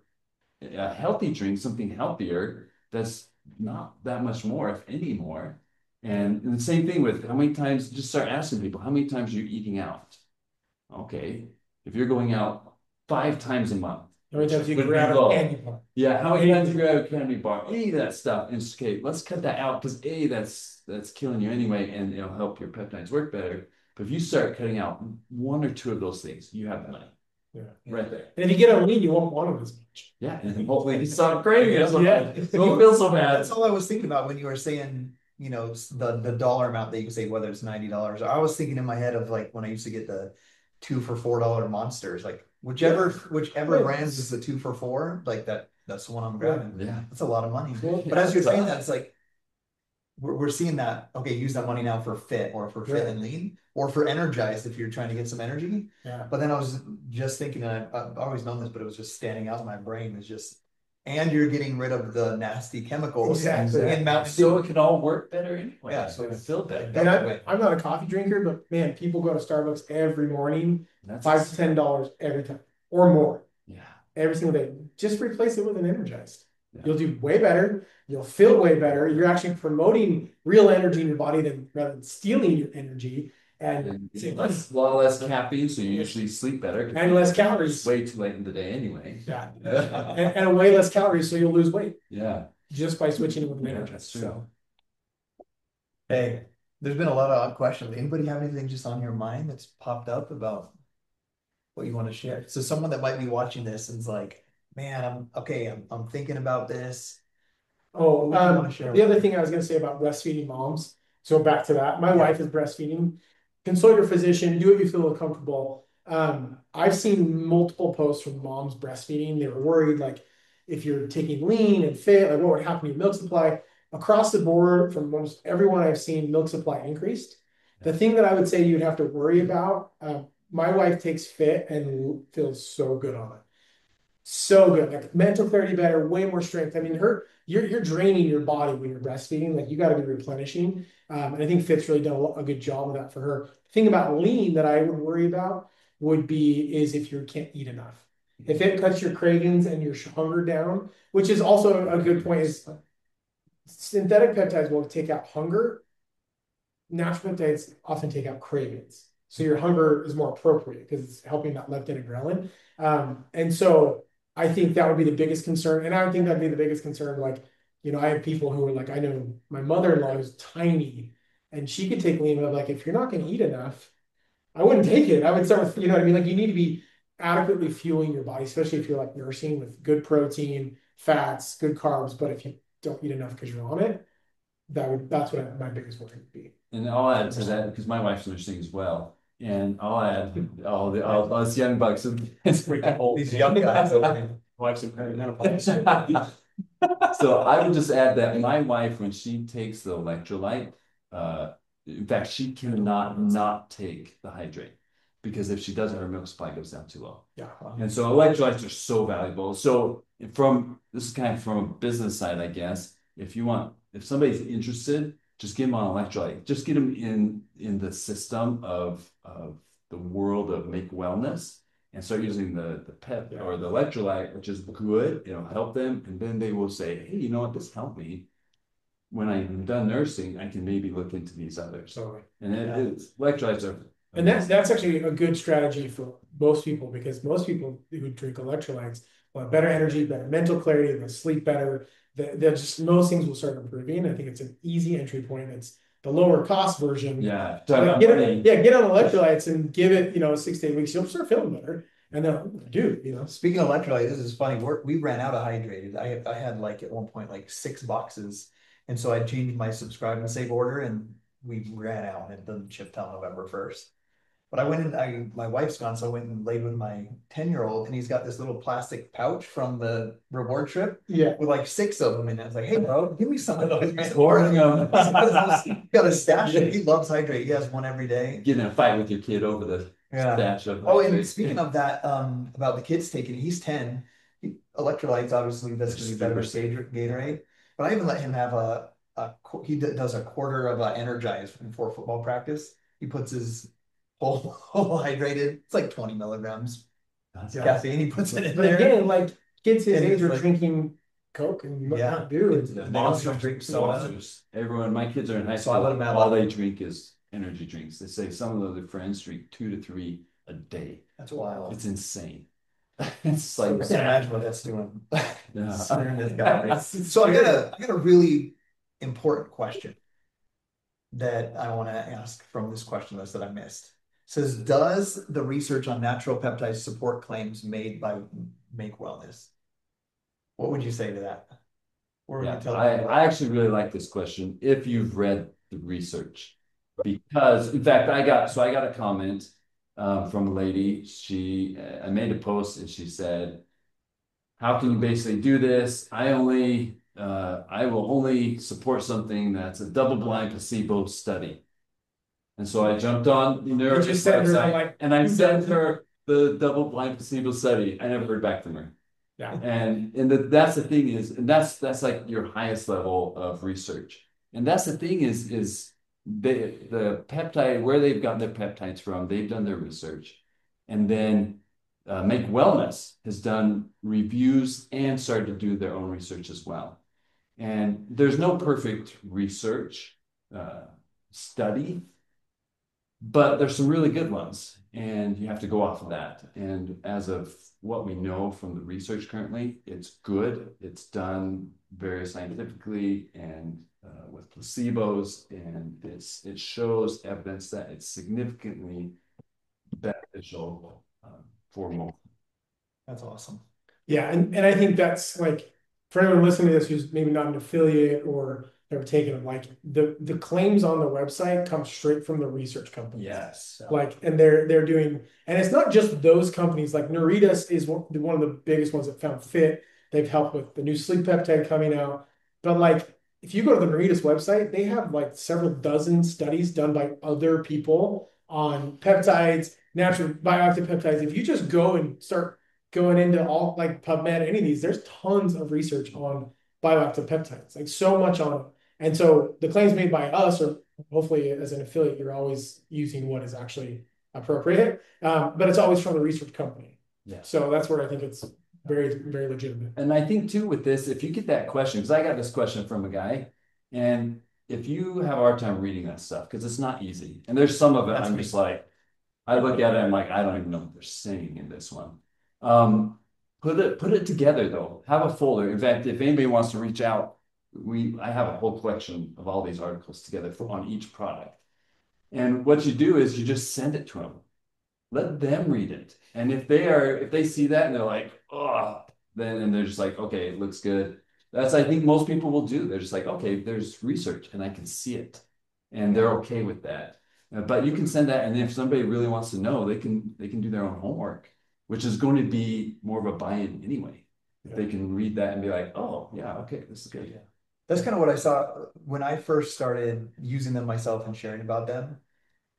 healthy drink, something healthier that's not that much more, if any more. And the same thing with how many times, just start asking people, how many times are you eating out? Okay, if you're going out 5 times a month, How many times you would grab be a low. candy bar? Yeah, how many times you grab a candy bar? Any of that stuff. And it's okay, let's cut that out because that's killing you anyway, and it'll help your peptides work better. But if you start cutting out one or two of those things, you have money. Yeah. Right there. And if you get on lean, you won't want them as much. Yeah, and hopefully you stop craving it. Yeah. Don't feel so bad. That's all I was thinking about when you were saying, the dollar amount that you can say, whether it's $90. I was thinking in my head of like when I used to get the 2 for $4 monsters, like whichever brands is the 2 for $4, like that's the one I'm grabbing. Yeah. That's a lot of money. But as you're saying that, it's like we're seeing that, okay, use that money now for fit or for fit and lean or for energized if you're trying to get some energy. Yeah. But then I was just thinking, and I've always known this, but it was just standing out in my brain, is just, and you're getting rid of the nasty chemicals in Mountain Dew. So it can all work better anyway. Yeah, so it feel better. And I'm not a coffee drinker, but man, people go to Starbucks every morning, $5 to $10 every time or more. Yeah. Every single day. Just replace it with an Energized. Yeah. You'll do way better. You'll feel way better. You're actually promoting real energy in your body rather than stealing your energy. And a lot less caffeine, so you usually sleep better. And less calories. It's way too late in the day anyway. Yeah. and way less calories, so you'll lose weight. Yeah. Just by switching it with an Energized. That's true. So. Hey, there's been a lot of odd questions. Anybody have anything just on your mind that's popped up about what you want to share? So someone that might be watching this and is like, man, I'm thinking about this. Oh, the other thing I was going to say about breastfeeding moms. So back to that. My wife is breastfeeding. Consult your physician. Do what you feel comfortable. I've seen multiple posts from moms breastfeeding. They were worried, like, if you're taking lean and fit, like what would happen to your milk supply? Across the board, from most everyone I've seen, milk supply increased. The thing that I would say you'd have to worry about, my wife takes fit and feels so good on it. So good, like mental clarity better, way more strength. I mean, you're draining your body when you're breastfeeding. Like you got to be replenishing. And I think Fit's really done a good job of that for her. The thing about lean that I would worry about is if you can't eat enough. If it cuts your cravings and your hunger down, which is also a good point, is synthetic peptides will take out hunger. Natural peptides often take out cravings. So your hunger is more appropriate because it's helping that leptin and ghrelin. And so I think that would be the biggest concern. And I would think that'd be the biggest concern. Like, I have people who are like, I know my mother-in-law is tiny and she could take lean, but like, if you're not going to eat enough, I wouldn't take it. I would start with, you know what I mean? Like you need to be adequately fueling your body, especially if you're like nursing with good protein, fats, good carbs. But if you don't eat enough because you're on it, that's what my biggest worry would be. And I'll add to that because my wife's nursing as well. And I'll add all us young bucks. These young guys. Wife's in perimenopause. So I would just add that my wife, when she takes the electrolyte, in fact, she cannot not take the hydrate because if she doesn't, her milk supply goes down too low. Yeah. And so electrolytes are so valuable. So this is kind of from a business side, I guess. If somebody's interested, just get them on electrolyte. Just get them in the system of the world of Make Wellness and start using the PEP or the electrolyte, which is good. It'll help them. And then they will say, hey, you know what? This helped me. When I'm done nursing, I can maybe look into these others. Totally. And electrolytes are. And that's actually a good strategy for most people because most people who drink electrolytes will have better energy, better mental clarity, they'll sleep better. Most things will start improving. I think it's an easy entry point. It's the lower cost version. Yeah. Get on electrolytes and give it, 6 to 8 weeks. You'll start feeling better. And then, Speaking of electrolytes, this is funny. We ran out of hydrated. I had like at one point like 6 boxes, and so I changed my subscribe and save order, and we ran out, and it doesn't ship till November 1st. But I went in, my wife's gone, so I went and laid with my 10-year-old, and he's got this little plastic pouch from the reward trip with like 6 of them in it. I was like, hey, bro, give me some of those. He's got a stash. He loves hydrate. He has one every day. Get in a fight with your kid over the stash of hydrate. And speaking of that, about the kids taking it, he's 10. Electrolytes, obviously, that's going to be better Gatorade. But I even let him have he does a quarter of Energize before football practice. He puts his whole hydrated. It's like 20 milligrams caffeine. He puts it in there. Again, like kids his age are drinking Coke and not do. Monster drink soda. Everyone, my kids are in high school. So I let them have all they drink is energy drinks. They say some of their friends drink 2 to 3 a day. That's wild. It's insane. It's like I can't imagine what that's doing. Yeah. So I got a really important question that I want to ask from this question list that I missed. It says, does the research on natural peptides support claims made by Make Wellness? What would you say to that? I actually really like this question if you've read the research, because in fact I got a comment from a lady. I made a post and she said, how can you basically do this? I will only support something that's a double-blind placebo study. And so I jumped on the Neuro's website and I sent her the double-blind placebo study. I never heard back from her. Yeah. And that's the thing is, and that's like your highest level of research. And that's the thing is the peptide, where they've gotten their peptides from, they've done their research. And then Make Wellness has done reviews and started to do their own research as well. And there's no perfect research study, but there's some really good ones, and you have to go off of that. And as of what we know from the research currently, it's good. It's done very scientifically and with placebos, and it shows evidence that it's significantly beneficial for more. That's awesome. Yeah, and I think that's like for anyone listening to this who's maybe not an affiliate or never taken it, like the claims on the website come straight from the research companies. Yes. Like, and they're doing, and it's not just those companies. Like Noritas is one of the biggest ones that found fit. They've helped with the new sleep peptide coming out. But like, if you go to the Noritas website, they have like several dozen studies done by other people on peptides, natural bioactive peptides. If you just go and start going into all like PubMed, any of these, there's tons of research on bioactive peptides, like so much on it. And so the claims made by us, or hopefully as an affiliate, you're always using what is actually appropriate, but it's always from the research company. Yeah. So that's where I think it's Very, very legitimate. And I think too with this, if you get that question, because I got this question from a guy, and if you have a hard time reading that stuff, because it's not easy, and there's some of it, I'm just like, I look at it, I'm like, I don't even know what they're saying in this one. Put it together though. Have a folder. In fact, if anybody wants to reach out, I have a whole collection of all these articles together on each product. And what you do is you just send it to them. Let them read it. And if they see that and they're like, oh, then they're just like, okay, it looks good. That's I think most people will do. They're just like, okay, there's research and I can see it. And they're okay with that. But you can send that, and if somebody really wants to know, they can do their own homework, which is going to be more of a buy-in anyway. If they can read that and be like, oh yeah, okay, this is good. Yeah. That's kind of what I saw when I first started using them myself and sharing about them.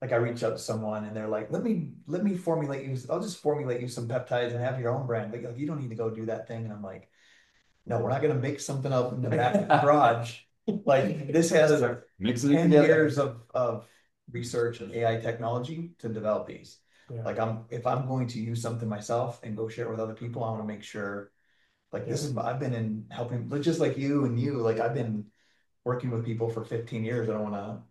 Like I reached out to someone and they're like, let me formulate you. I'll just formulate you some peptides and have your own brand. Like, you don't need to go do that thing. And I'm like, no, we're not going to make something up in the back of the garage. Like this has 10 years of research and AI technology to develop these. Yeah. Like if I'm going to use something myself and go share it with other people, I want to make sure like I've been in helping, just like you, like I've been working with people for 15 years. I don't want to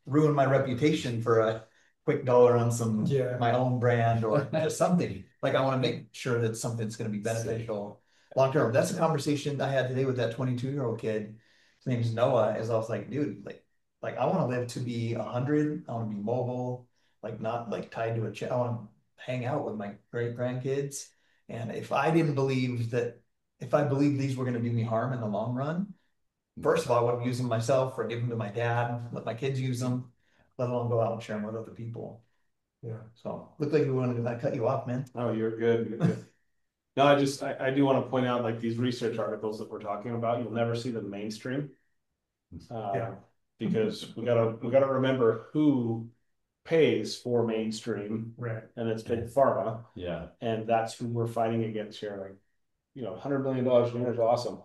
ruin my reputation for a quick dollar on some my own brand or just something. Like I want to make sure that something's going to be beneficial long term. That's a conversation I had today with that 22-year-old kid. His name's Noah. As I was like, dude, like I want to live to be 100. I want to be mobile, like not like tied to a chair. I want to hang out with my great grandkids. And if I believed these were going to do me harm in the long run, first of all, I wouldn't use them myself or give them to my dad, let my kids use them, let alone go out and share them with other people. Yeah. So looked like we wanted to cut you off, man. Oh, you're good. You're good. No, I do want to point out like these research articles that we're talking about, you'll never see them mainstream. Because we gotta remember who pays for mainstream, right? And it's big pharma, and that's who we're fighting against here. Like, $100 million a year is awesome.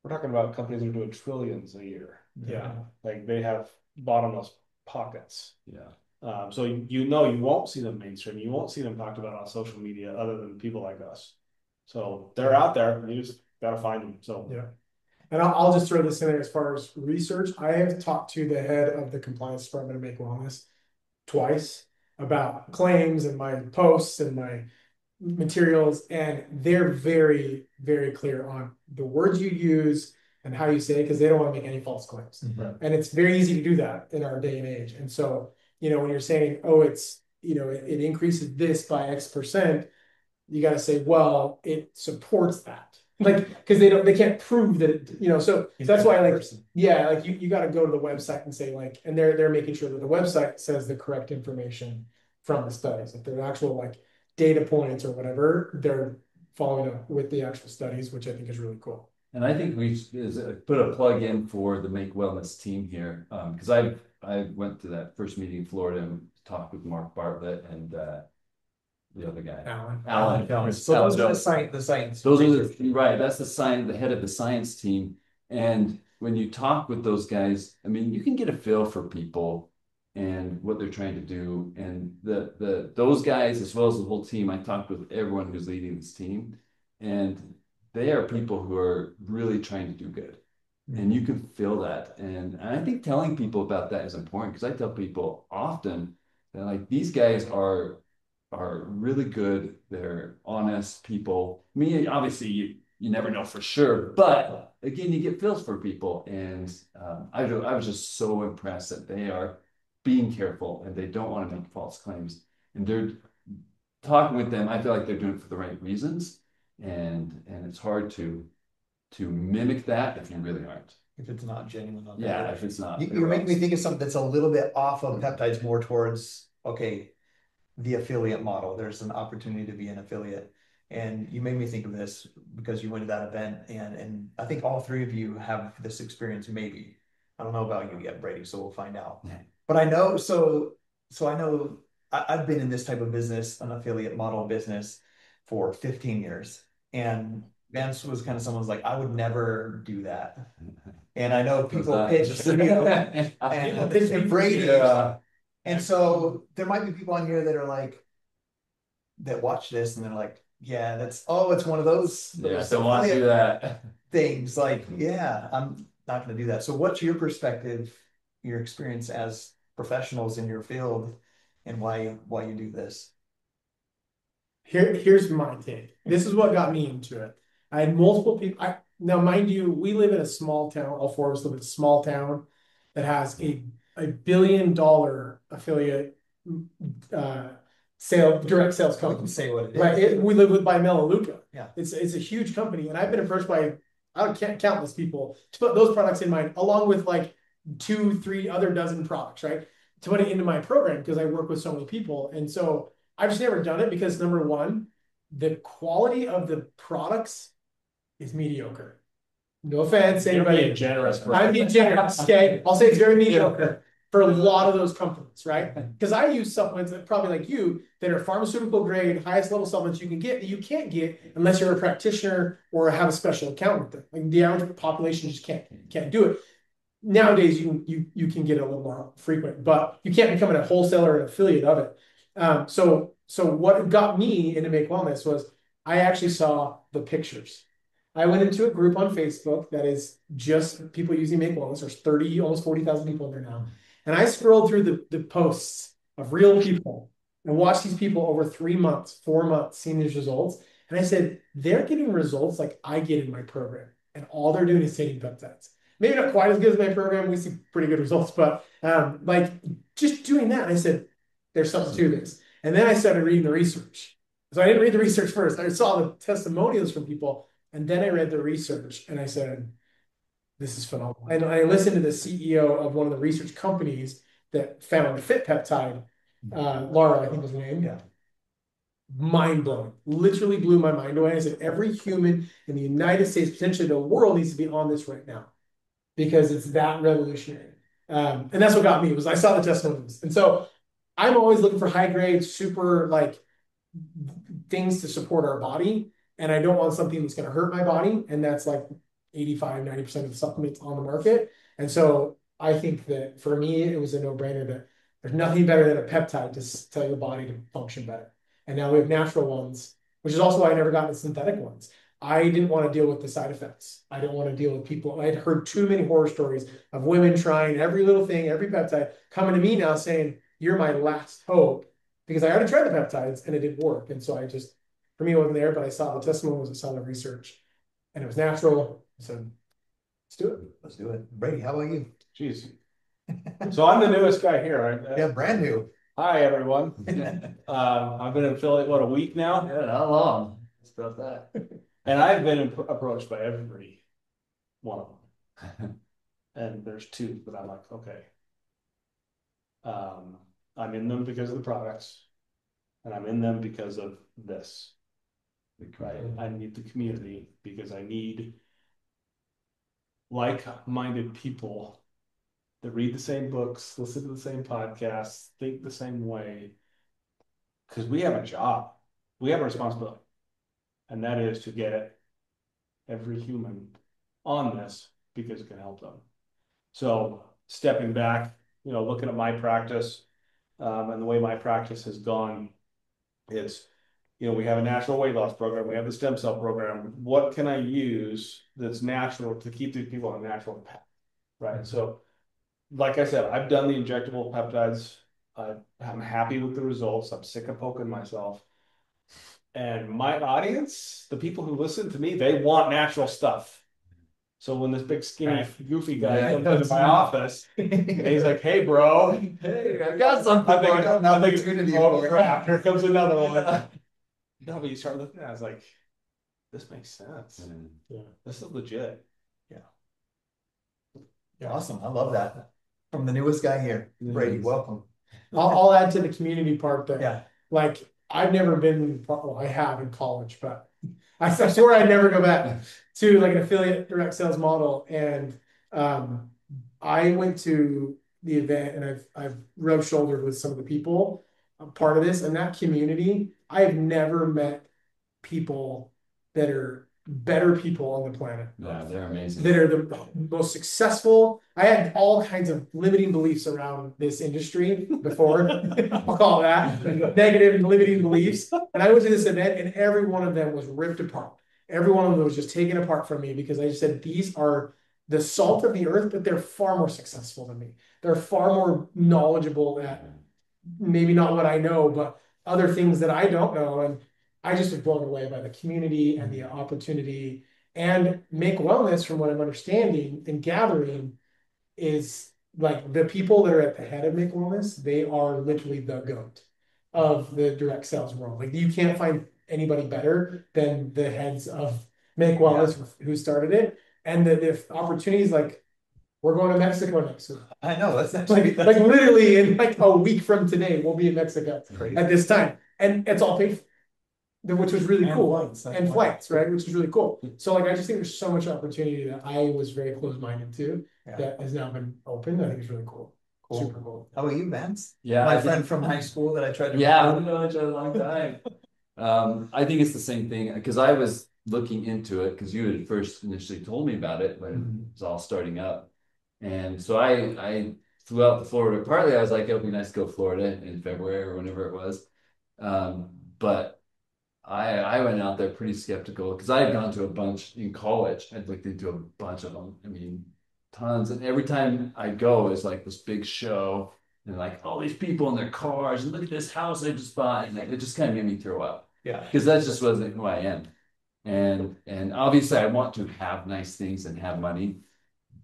We're talking about companies that are doing trillions a year. Yeah, like they have bottomless pockets. Yeah. So you won't see them mainstream. You won't see them talked about on social media, other than people like us. So they're out there, and you just gotta find them. So yeah. And I'll just throw this in there as far as research. I have talked to the head of the compliance department of Make Wellness twice about claims and my posts and my materials, and they're very, very clear on the words you use and how you say it, because they don't want to make any false claims. Mm-hmm. And it's very easy to do that in our day and age. And so, when you're saying, oh, it's, it increases this by X%, you got to say, well, it supports that. Like, because they can't prove that it, so that's why, like, you got to go to the website and say, like, and they're making sure that the website says the correct information from the studies. If they're actual like data points or whatever, they're following up with the actual studies, which I think is really cool. And I think we put a plug in for the Make Wellness team here, because I went to that first meeting in Florida and talked with Mark Bartlett and the other guy, Alan. So those are the science. Those are right. That's the head of the science team. And when you talk with those guys, I mean, you can get a feel for people and what they're trying to do. And those guys, as well as the whole team, I talked with everyone who's leading this team, and they are people who are really trying to do good. Mm-hmm. And you can feel that. And I think telling people about that is important, because I tell people often that like these guys are really good. They're honest people. I mean, obviously you never know for sure, but again, you get feels for people. And I was just so impressed that they are being careful and they don't want to make false claims. And they're talking with them. I feel like they're doing it for the right reasons. And it's hard to mimic that if you really aren't. If it's not genuine. If it's not. You're making me think of something that's a little bit off of peptides, more towards, the affiliate model. There's an opportunity to be an affiliate. And you made me think of this because you went to that event, and I think all three of you have this experience, maybe. I don't know about you yet, Brady, so we'll find out. Yeah. But I know, so I know I've been in this type of business, an affiliate model business, for 15 years. And Vance was kind of someone who's like, I would never do that. And I know people pitch and Brady. And so there might be people on here that are like, that watch this and they're like, Yeah, it's one of those don't want to do that. things. Like, yeah, I'm not going to do that. So what's your perspective, your experience as professionals in your field, and why you do this? Here's my take. This is what got me into it. I had multiple people. Now, mind you, we live in a small town. All four of us live in a small town that has a $1 billion affiliate uh, direct sales We company. can say what it is. Right. We live with by Melaleuca. Yeah. It's a huge company, and I've been approached by countless people to put those products in mine, along with like 2, 3 other dozen products, right? To put it into my program because I work with so many people. And so I've just never done it because number one, the quality of the products is mediocre. No offense, You're anybody. being generous. I'm being generous, okay? I'll say it's very mediocre for a lot of those companies, right? Because I use supplements that probably like you that are pharmaceutical grade, highest level supplements you can get that you can't get unless you're a practitioner or have a special account with them. Like the average population just can't do it. Nowadays you can get a little more frequent, but you can't become a wholesaler or an affiliate of it. So what got me into Make Wellness was I actually saw the pictures. I went into a group on Facebook that is just people using Make Wellness. There's 30, almost 40,000 people in there now. And I scrolled through the posts of real people and watched these people over 3 months, 4 months seeing these results. And I said, they're getting results like I get in my program. And all they're doing is taking peptides. Maybe not quite as good as my program. We see pretty good results, but like just doing that, I said, there's something to this. And then I started reading the research. So I didn't read the research first. I saw the testimonials from people, and then I read the research, and I said, this is phenomenal. And I listened to the CEO of one of the research companies that found the Fit Peptide, Laura, I think was the name. Yeah. Mind blowing. Literally blew my mind away. I said, every human in the United States, potentially the world, needs to be on this right now because it's that revolutionary. And that's what got me was I saw the testimonials. And so I'm always looking for high grade, super like things to support our body. And I don't want something that's going to hurt my body. And that's like 85, 90% of the supplements on the market. And so I think that for me, it was a no-brainer that there's nothing better than a peptide to tell your body to function better. And now we have natural ones, which is also why I never got into synthetic ones. I didn't want to deal with the side effects. I didn't want to deal with people. I had heard too many horror stories of women trying every little thing, every peptide, coming to me now saying, you're my last hope, because I already tried the peptides and it didn't work. And so I just, for me, it wasn't there, but I saw the testimonials, I saw the research, and it was natural. I said, let's do it. Let's do it. Brady, how about you? Jeez. So I'm the newest guy here. Right? Yeah, brand new. Hi, everyone. I've been an affiliate, what, a week now? Yeah, not long. It's about that. And I've been approached by every one of them. And there's 2 that I'm like, okay. I'm in them because of the products, and I'm in them because of this. Right? I need the community because I need like-minded people that read the same books, listen to the same podcasts, think the same way. Because we have a job, we have a responsibility, and that is to get every human on this because it can help them. So stepping back, looking at my practice, and the way my practice has gone is, we have a natural weight loss program, we have the stem cell program. What can I use that's natural to keep these people on a natural path, right? So, like I said, I've done the injectable peptides. I'm happy with the results. I'm sick of poking myself. And my audience, the people who listen to me, they want natural stuff. So when this big skinny goofy guy comes into my office, and he's like, "Hey, bro, hey, I got something." I'm thinking, oh crap, here comes another one. No, but you start looking at it, I was like, this makes sense. Yeah, this is legit. Yeah, awesome. I love that. From the newest guy here, Brady, welcome. I'll add to the community part that, Yeah, like, I've never been, well, I have in college, but I swear I'd never go back to like an affiliate direct sales model. And I went to the event and I've rubbed shoulders with some of the people part of this and that community. I have never met people that are better people on the planet. Yeah, they're amazing. That are the most successful. I had all kinds of limiting beliefs around this industry before. I'll call it that. Negative and limiting beliefs. And I went to this event and every one of them was ripped apart. Every one of them was just taken apart from me because I just said, these are the salt of the earth, but they're far more successful than me. They're far more knowledgeable at maybe not what I know, but other things that I don't know. And I just was blown away by the community and the opportunity. And Make Wellness, from what I'm understanding and gathering, is like the people that are at the head of Make Wellness, they are literally the GOAT of the direct sales world. Like you can't find anybody better than the heads of Make Wellness who started it. And that if opportunities like we're going to Mexico next week. I know that's actually like literally in like a week from today, we'll be in Mexico at this time. And it's all paid for, which was really cool. And flights, right? Which is really cool. So like I just think there's so much opportunity that I was very close-minded to that has now been opened. I think it's really cool. Super cool. How about you, Vance? Yeah, my friend from high school that I tried to I've known each other a long time. I think it's the same thing because I was looking into it because you had first initially told me about it when it was all starting up. And so I flew out to Florida. Partly I was like, it'll be nice to go to Florida in February or whenever it was. But I went out there pretty skeptical because I had gone to a bunch in college. I'd looked into a bunch of them. I mean, tons. And every time I go, it's like this big show and like all these people in their cars and look at this house I just bought. And like, it just kind of made me throw up. Yeah. Because that just wasn't who I am. And obviously I want to have nice things and have money,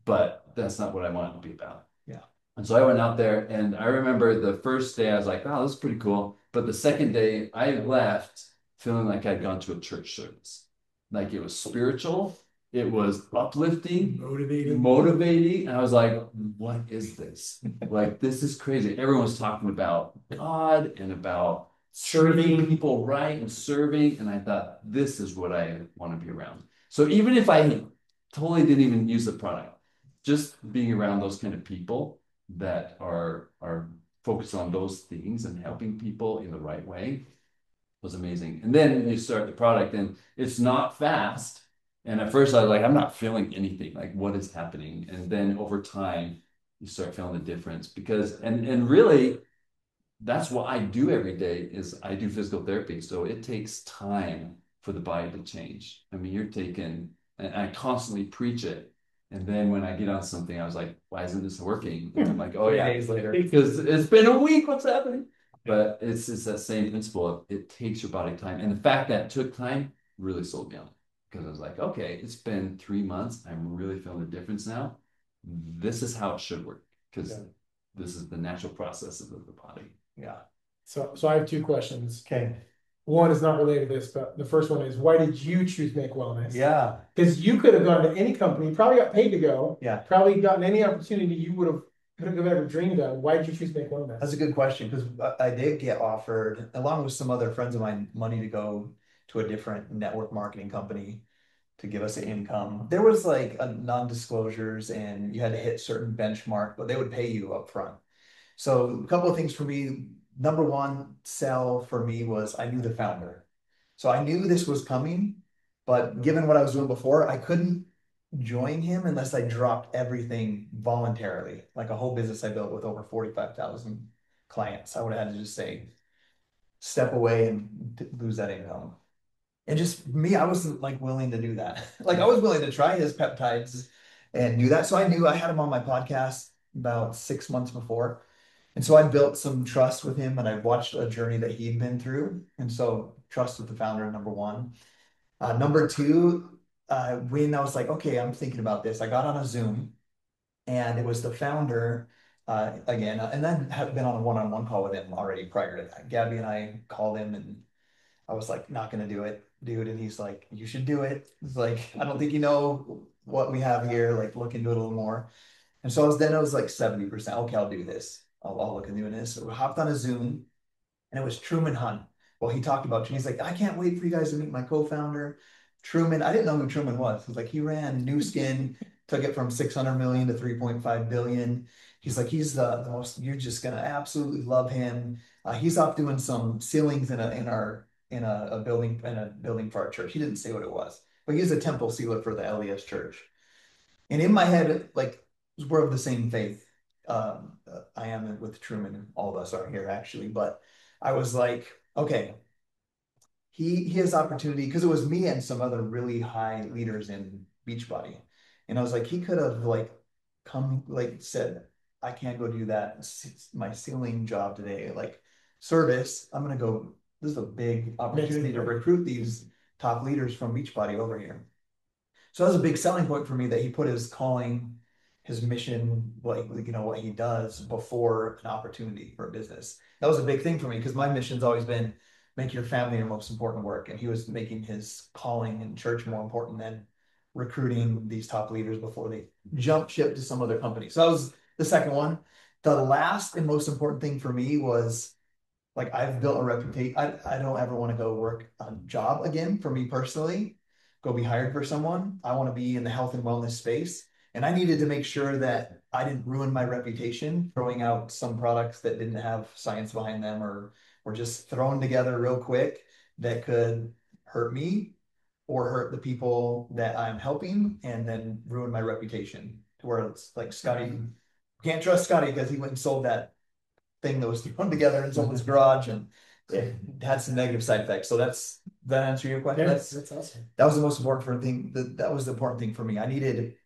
but that's not what I want it to be about. Yeah. And so I went out there and I remember the first day I was like, oh, this is pretty cool. But the second day I left feeling like I'd gone to a church service. Like it was spiritual, it was uplifting, motivating. And I was like, what is this? Like, this is crazy. Everyone was talking about God and about serving people right and serving. And I thought, this is what I want to be around. So even if I totally didn't even use the product, just being around those kind of people that are focused on those things and helping people in the right way was amazing. And then you start the product and it's not fast. And at first I was like, I'm not feeling anything. Like, what is happening? And then over time, you start feeling the difference because, and really, that's what I do every day is I do physical therapy. So it takes time for the body to change. I mean, you're taking, and I constantly preach it. And then when I get on something, I was like, why isn't this working? And I'm like, oh yeah, days later. Because it's been a week, what's happening? But it's that same principle. It takes your body time. And the fact that it took time really sold me on it. Because I was like, okay, it's been 3 months. I'm really feeling the difference now. This is how it should work. Because this is the natural process of the body. Yeah. So I have 2 questions. Okay. One is not related to this, but the first one is, why did you choose Make Wellness? Yeah. Because you could have gone to any company, probably got paid to go. Yeah. Probably gotten any opportunity you could have ever dreamed of. Why did you choose Make Wellness? That's a good question because I did get offered, along with some other friends of mine, money to go to a different network marketing company to give us an income. There was like a non-disclosures and you had to hit certain benchmark, but they would pay you up front. So a couple of things for me. Number one sell for me was I knew the founder. So I knew this was coming, but given what I was doing before, I couldn't join him unless I dropped everything voluntarily. Like a whole business I built with over 45,000 clients. I would have had to just say, step away and lose that income. And just me, I wasn't like willing to do that. Like I was willing to try his peptides and do that. So I knew I had him on my podcast about 6 months before. And so I built some trust with him and I watched a journey that he'd been through. And so trust with the founder, number one. Number two, when I was like, okay, I'm thinking about this, I got on a Zoom and it was the founder again, and then have been on a one-on-one call with him already prior to that. Gabby and I called him and I was like, not going to do it, dude. And he's like, you should do it. It's like, I don't think you know what we have here. Like look into it a little more. And so I was like 70%. Okay, I'll do this. I'll look into doing this. So we hopped on a Zoom and it was Truman Hunt. Well, he talked about you. He's like, I can't wait for you guys to meet my co-founder, Truman. I didn't know who Truman was. He was like, he ran New Skin, took it from 600 million to 3.5 billion. He's like, he's the most, you're just going to absolutely love him. He's off doing some ceilings in a building for our church. He didn't say what it was, but he's a temple sealer for the LES church. And in my head, like, we're of the same faith. I am with Truman, all of us are here actually, but I was like, okay, he has opportunity because it was me and some other really high leaders in Beachbody. And I was like, he could have like come like said, I can't go do that. My ceiling job today, like service. I'm gonna go. This is a big opportunity to recruit these top leaders from Beachbody over here. So that was a big selling point for me that he put his calling, his mission, like what he does before an opportunity for a business. That was a big thing for me because my mission's always been make your family your most important work. And he was making his calling in church more important than recruiting these top leaders before they jump ship to some other company. So that was the second one. The last and most important thing for me was like I've built a reputation. I don't ever want to go work a job again for me personally, go be hired for someone. I want to be in the health and wellness space. And I needed to make sure that I didn't ruin my reputation throwing out some products that didn't have science behind them or were just thrown together real quick that could hurt me or hurt the people that I'm helping and then ruin my reputation to where it's like Scottie, can't trust Scottie because he went and sold that thing that was thrown together in someone's garage and it had some negative side effects. So that answer your question? Yeah, that's awesome. That was the most important thing. That was the important thing for me. I needed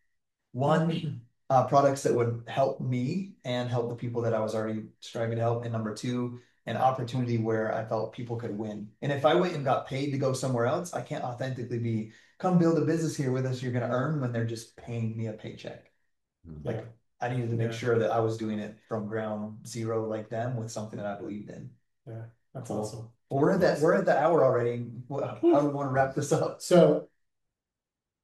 one, products that would help me and help the people that I was already striving to help. And number two, an opportunity where I felt people could win. And if I went and got paid to go somewhere else, I can't authentically be, come build a business here with us. You're going to earn when they're just paying me a paycheck. Like I needed to make sure that I was doing it from ground zero like them with something that I believed in. Yeah, that's awesome. Well, we're at the hour already. How do we want to wrap this up? So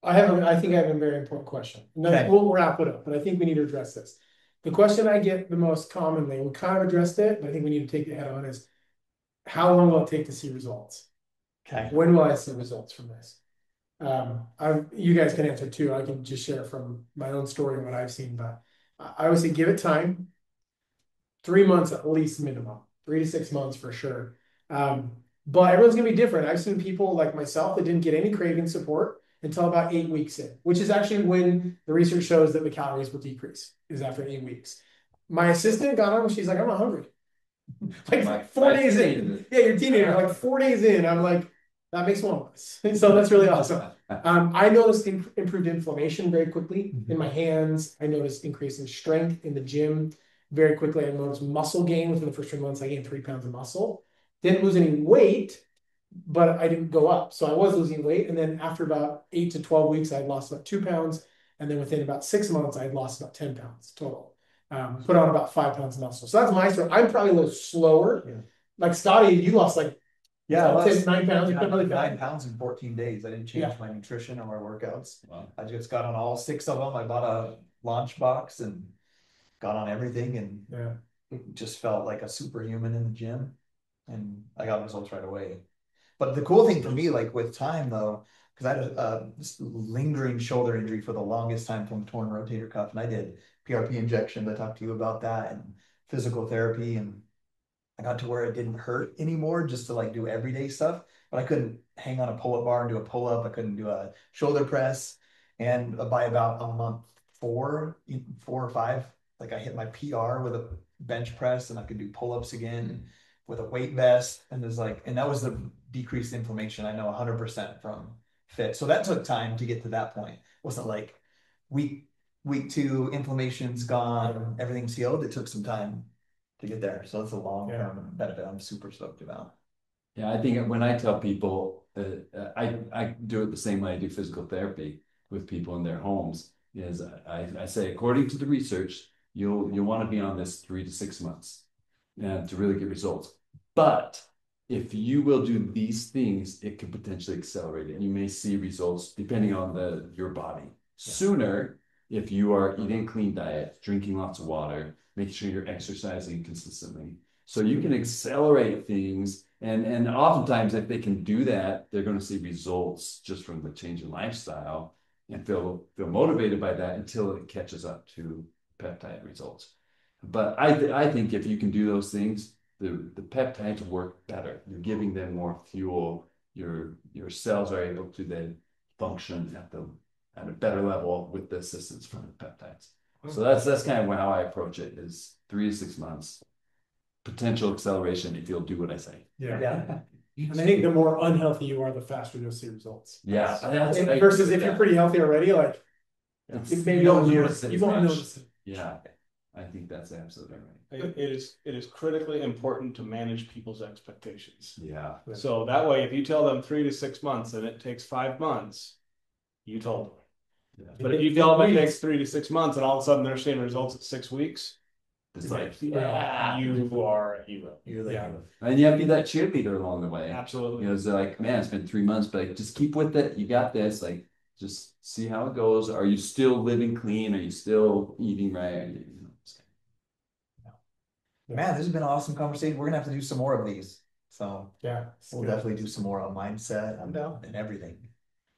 I think I have a very important question. Okay. We'll wrap it up, but I think we need to address this. The question I get the most commonly, we kind of addressed it, but I think we need to take it head on is how long will it take to see results? Okay. When will I see results from this? You guys can answer too. I can just share from my own story and what I've seen, but I would say give it time. 3 months at least minimum, 3 to 6 months for sure. But everyone's gonna be different. I've seen people like myself that didn't get any craving support until about 8 weeks in, which is actually when the research shows that the calories will decrease, is after 8 weeks. My assistant got on, she's like, I'm not hungry. Like 4 days in. Yeah, you're a teenager, like 4 days in. I'm like, that makes one of us. So that's really awesome. I noticed improved inflammation very quickly in my hands. I noticed increase in strength in the gym very quickly. I noticed muscle gain within the first 3 months. I gained 3 pounds of muscle. Didn't lose any weight, but I didn't go up. So I was losing weight. And then after about 8 to 12 weeks, I lost about 2 pounds. And then within about 6 months, I had lost about 10 pounds total. Put on about 5 pounds of muscle. So that's my story. I'm probably a little slower. Yeah. Like Scottie, you lost like 9 pounds. 9 pounds in 14 days. I didn't change my nutrition or my workouts. Wow. I just got on all 6 of them. I bought a launch box and got on everything and it just felt like a superhuman in the gym. And I got results right away. But the cool thing for me, like with time though, because I had this lingering shoulder injury for the longest time from a torn rotator cuff, and I did PRP injections. I talked to you about that and physical therapy, and I got to where it didn't hurt anymore just to like do everyday stuff, but I couldn't hang on a pull-up bar and do a pull-up. I couldn't do a shoulder press. And by about a month 4 or 5, like I hit my PR with a bench press and I could do pull-ups again with a weight vest. And there's like, and that was the decreased inflammation. I know 100% from fit. So that took time to get to that point. It wasn't like week 2, inflammation's gone, everything's healed. It took some time to get there. So it's a long-term benefit I'm super stoked about. Yeah, I think when I tell people I do it the same way I do physical therapy with people in their homes, is I say, according to the research, you'll want to be on this 3 to 6 months to really get results. But if you will do these things, it could potentially accelerate it. And you may see results depending on your body sooner if you are eating a clean diet, drinking lots of water, making sure you're exercising consistently. So you can accelerate things. And oftentimes, if they can do that, they're going to see results just from the change in lifestyle and feel motivated by that until it catches up to peptide results. But I think if you can do those things, the peptides work better. You're giving them more fuel. Your cells are able to then function at a better level with the assistance from the peptides. So that's kind of how I approach it, is 3 to 6 months. Potential acceleration if you'll do what I say. Yeah. And I think the more unhealthy you are, the faster you'll see results. Yeah. Versus if you're pretty healthy already, like maybe you don't notice it. You won't notice it. Yeah. I think that's absolutely right. It is critically important to manage people's expectations. Yeah. So that way, if you tell them 3 to 6 months and it takes 5 months, you told them. Yeah. But if you tell them it takes 3 to 6 months and all of a sudden they're seeing results at 6 weeks, It's like, you are a hero. and you have to be that cheerleader along the way. Absolutely. You know, it's like, man, it's been 3 months, but like, just keep with it. You got this. Like, just see how it goes. Are you still living clean? Are you still eating right? Man, this has been an awesome conversation. We're gonna have to do some more of these. So Yeah. we'll definitely do some more on mindset I'm down. and everything.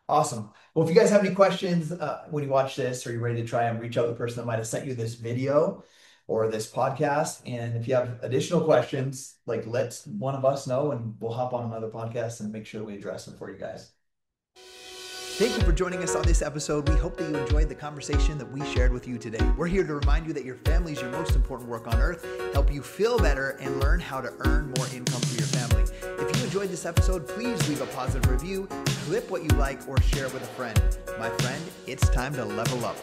Awesome. Well, if you guys have any questions when you watch this, or you're ready to try and reach out to the person that might have sent you this video or this podcast, and if you have additional questions, like let one of us know and we'll hop on another podcast and make sure we address them for you guys. Thank you for joining us on this episode. We hope that you enjoyed the conversation that we shared with you today. We're here to remind you that your family is your most important work on earth, help you feel better, and learn how to earn more income for your family. If you enjoyed this episode, please leave a positive review, clip what you like, or share it with a friend. My friend, it's time to level up.